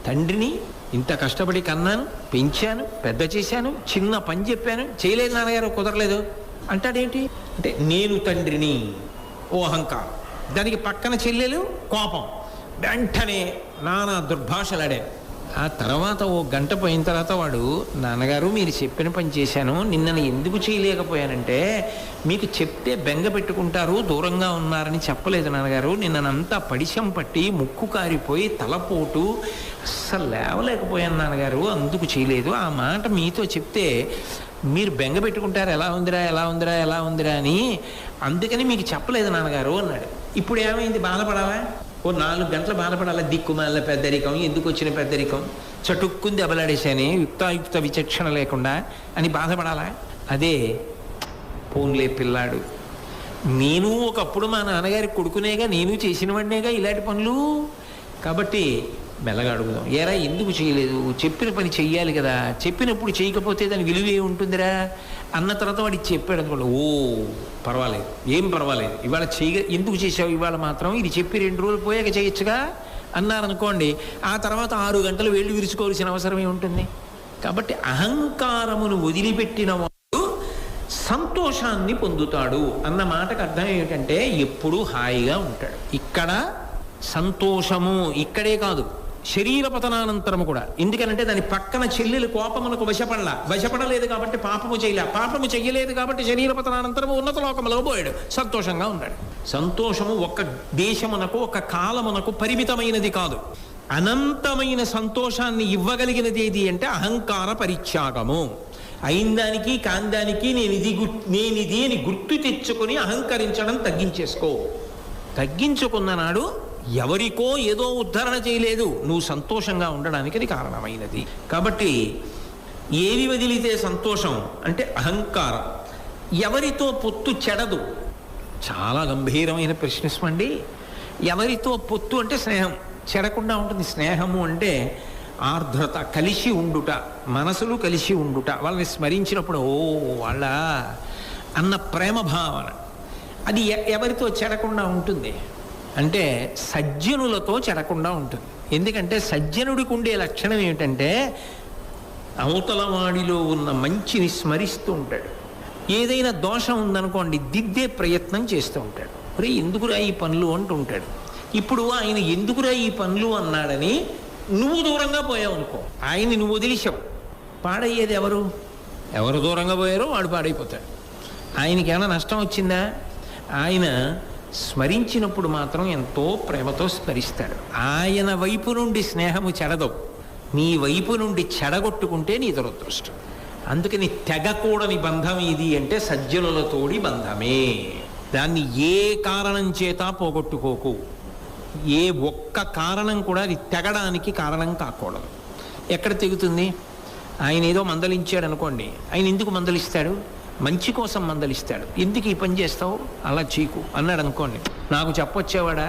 తండ్రిని ఇంత కష్టపడి కన్నాను, పెంచాను, పెద్ద చేశాను, చిన్న పని చెప్పాను, చేయలేదు నాన్నగారు, కుదరలేదు అంటాడేంటి అంటే నేను తండ్రిని, ఓ అహంకారం. దానికి పక్కన చెల్లెలు కోపం. వెంటనే నానా దుర్భాషలాడాను. ఆ తర్వాత ఓ గంట పోయిన తర్వాత వాడు, నాన్నగారు మీరు చెప్పిన పని చేశాను, నిన్నను ఎందుకు చేయలేకపోయానంటే మీకు చెప్తే బెంగ పెట్టుకుంటారు, దూరంగా ఉన్నారని చెప్పలేదు నాన్నగారు. నిన్నంతా పడిశం పట్టి ముక్కు కారిపోయి తలపోటు అస్సలు లేవలేకపోయాను నాన్నగారు, అందుకు చేయలేదు. ఆ మాట మీతో చెప్తే మీరు బెంగ పెట్టుకుంటారు, ఎలా ఉందిరా అని, అందుకని మీకు చెప్పలేదు నాన్నగారు అన్నాడు. ఇప్పుడు ఏమైంది, బాధపడావా? ఓ 4 గంటలు బాధపడాలా? దిక్కుమాల పెద్దరికం, ఎందుకు వచ్చిన పెద్దరికం, చటుక్కుంది అబలాడేశాని, యుక్తాయుక్త విచక్షణ లేకుండా అని బాధపడాలా? అదే పోన్లే పిల్లాడు, నేను ఒకప్పుడు మా నాన్నగారి కొడుకునేగా, నేను చేసిన వాడినేగా ఇలాంటి పనులు, కాబట్టి మెల్లగా అడుగుదాం. ఏరా ఎందుకు చేయలేదు, చెప్పిన పని చెయ్యాలి కదా, చెప్పినప్పుడు చేయకపోతే దాని విలువ ఏముంటుందిరా అన్న తర్వాత వాడికి చెప్పాడు అనుకోండి, ఓ పర్వాలేదు, ఏం పర్వాలేదు, ఇవాళ ఎందుకు చేసావు ఇవాళ మాత్రం, ఇది చెప్పి 2 రోజులు పోయాక చేయొచ్చుగా అన్నారనుకోండి, ఆ తర్వాత 6 గంటలు వేళ్ళు విరుచుకోవాల్సిన అవసరం ఏముంటుంది? కాబట్టి అహంకారమును వదిలిపెట్టిన వాడు సంతోషాన్ని పొందుతాడు అన్న మాటకు అర్థం ఏమిటంటే ఎప్పుడూ హాయిగా ఉంటాడు. ఇక్కడ సంతోషము ఇక్కడే కాదు, శరీర పతనానంతరము కూడా. ఎందుకనంటే దాని పక్కన చెల్లెలు కోపమునకు వశపడలేదు కాబట్టి పాపము చెయ్యలేదు కాబట్టి శరీర పతనానంతరము ఉన్నత లోకములో పోయాడు, సంతోషంగా ఉన్నాడు. సంతోషము ఒక దేశమునకు, ఒక కాలమునకు పరిమితమైనది కాదు. అనంతమైన సంతోషాన్ని ఇవ్వగలిగినది ఏది అంటే అహంకార పరిత్యాగము. అయిందానికి కాందానికి నేనిది అని గుర్తు తెచ్చుకొని అహంకరించడం తగ్గించుకున్న నాడు ఎవరికో ఏదో ఉద్ధరణ చేయలేదు, నువ్వు సంతోషంగా ఉండడానికి అది కారణమైనది. కాబట్టి ఏది వదిలితే సంతోషం అంటే అహంకారం. ఎవరితో పొత్తు చెడదు? చాలా గంభీరమైన ప్రశ్నిస్మండి. ఎవరితో పొత్తు అంటే స్నేహం చెడకుండా ఉంటుంది. స్నేహము అంటే ఆర్ద్రత, కలిసి ఉండుట, మనసులు కలిసి ఉండుట, వాళ్ళని స్మరించినప్పుడు ఓ వాళ్ళ అన్న ప్రేమ భావన, అది ఎవరితో చెడకుండా ఉంటుంది అంటే సజ్జనులతో చెడకుండా ఉంటుంది. ఎందుకంటే సజ్జనుడికి ఉండే లక్షణం ఏమిటంటే అవతల వాడిలో ఉన్న మంచిని స్మరిస్తూ ఉంటాడు. ఏదైనా దోషం ఉందనుకోండి, దిద్దే ప్రయత్నం చేస్తూ ఉంటాడు. ఒరే ఎందుకురా ఈ పనులు అంటూ ఉంటాడు. ఇప్పుడు ఆయన ఎందుకురా ఈ పనులు అన్నాడని నువ్వు దూరంగా పోయావు అనుకో, ఆయన్ని నువ్వు వదిలేశావు, పాడయ్యేది ఎవరు? ఎవరు దూరంగా పోయారో వాడు పాడైపోతాడు. ఆయనకి ఏమైనా నష్టం వచ్చిందా? ఆయన స్మరించినప్పుడు మాత్రం ఎంతో ప్రేమతో స్మరిస్తాడు. ఆయన వైపు నుండి స్నేహము చెడదు, నీ వైపు నుండి చెడగొట్టుకుంటే నీ దురదృష్టం. అందుకని తెగకూడని బంధం ఇది అంటే సజ్జనులతోడి బంధమే. దాన్ని ఏ కారణం చేత పోగొట్టుకోకు. ఏ ఒక్క కారణం కూడా అది తెగడానికి కారణం కాకూడదు. ఎక్కడ తెగుతుంది? ఆయన ఏదో మందలించాడు అనుకోండి, ఆయన ఎందుకు మందలిస్తాడు? మంచి కోసం మందలిస్తాడు. ఎందుకు ఈ పని చేస్తావు, అలా చీకు అన్నాడు అనుకోండి, నాకు చెప్పొచ్చేవాడా,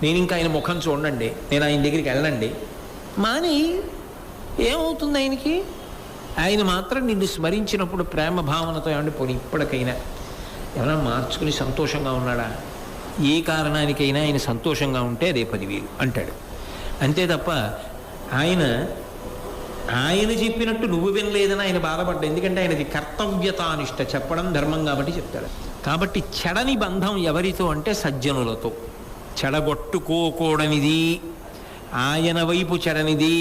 నేను ఇంకా ఆయన ముఖం చూడండి, నేను ఆయన దగ్గరికి వెళ్ళండి మాని ఏమవుతుంది ఆయనకి? ఆయన మాత్రం నిన్ను స్మరించినప్పుడు ప్రేమ భావనతో ఏమంటే పోనీ ఇప్పటికైనా ఎవరైనా మార్చుకుని సంతోషంగా ఉన్నాడా? ఏ కారణానికైనా ఆయన సంతోషంగా ఉంటే అదే 10,000 అంటాడు. అంతే తప్ప ఆయన చెప్పినట్టు నువ్వు వినలేదని ఆయన బాధపడ్డా. ఎందుకంటే ఆయనది కర్తవ్యతానిష్ట, చెప్పడం ధర్మం కాబట్టి చెప్తాడు. కాబట్టి చెడని బంధం ఎవరితో అంటే సజ్జనులతో. చెడగొట్టుకోకూడనిది, ఆయన వైపు చెడనిది,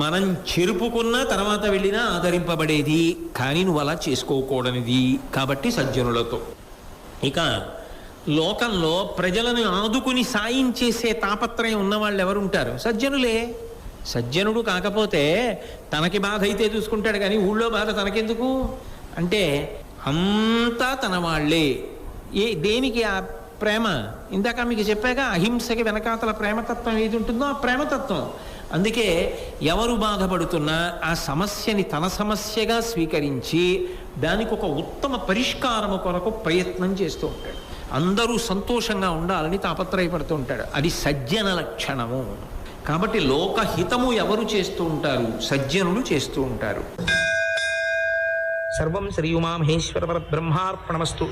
మనం చెరుపుకున్న తర్వాత వెళ్ళినా ఆదరింపబడేది, కానీ నువ్వు అలా చేసుకోకూడనిది. కాబట్టి సజ్జనులతో. ఇక లోకంలో ప్రజలను ఆదుకుని సాయం చేసే తాపత్రయం ఉన్నవాళ్ళు ఎవరుంటారు? సజ్జనులే. సజ్జనుడు కాకపోతే తనకి బాధ అయితే చూసుకుంటాడు, కానీ ఊళ్ళో బాధ తనకెందుకు అంటే అంతా తన వాళ్ళే. దేనికి ఆ ప్రేమ? ఇందాక మీకు చెప్పాక, అహింసకి వెనకాతల ప్రేమతత్వం ఏది ఉంటుందో ఆ ప్రేమతత్వం. అందుకే ఎవరు బాధపడుతున్నా ఆ సమస్యని తన సమస్యగా స్వీకరించి దానికి ఒక ఉత్తమ పరిష్కారము కొరకు ప్రయత్నం చేస్తూ ఉంటాడు. అందరూ సంతోషంగా ఉండాలని తాపత్రయపడుతూ ఉంటాడు. అది సజ్జన లక్షణము. కాబట్టి లోకహితము ఎవరు చేస్తూ ఉంటారు? సజ్జనులు చేస్తూ ఉంటారు. సర్వం శ్రీ ఉమామహేశ్వర పరబ్రహ్మార్పణమస్తు.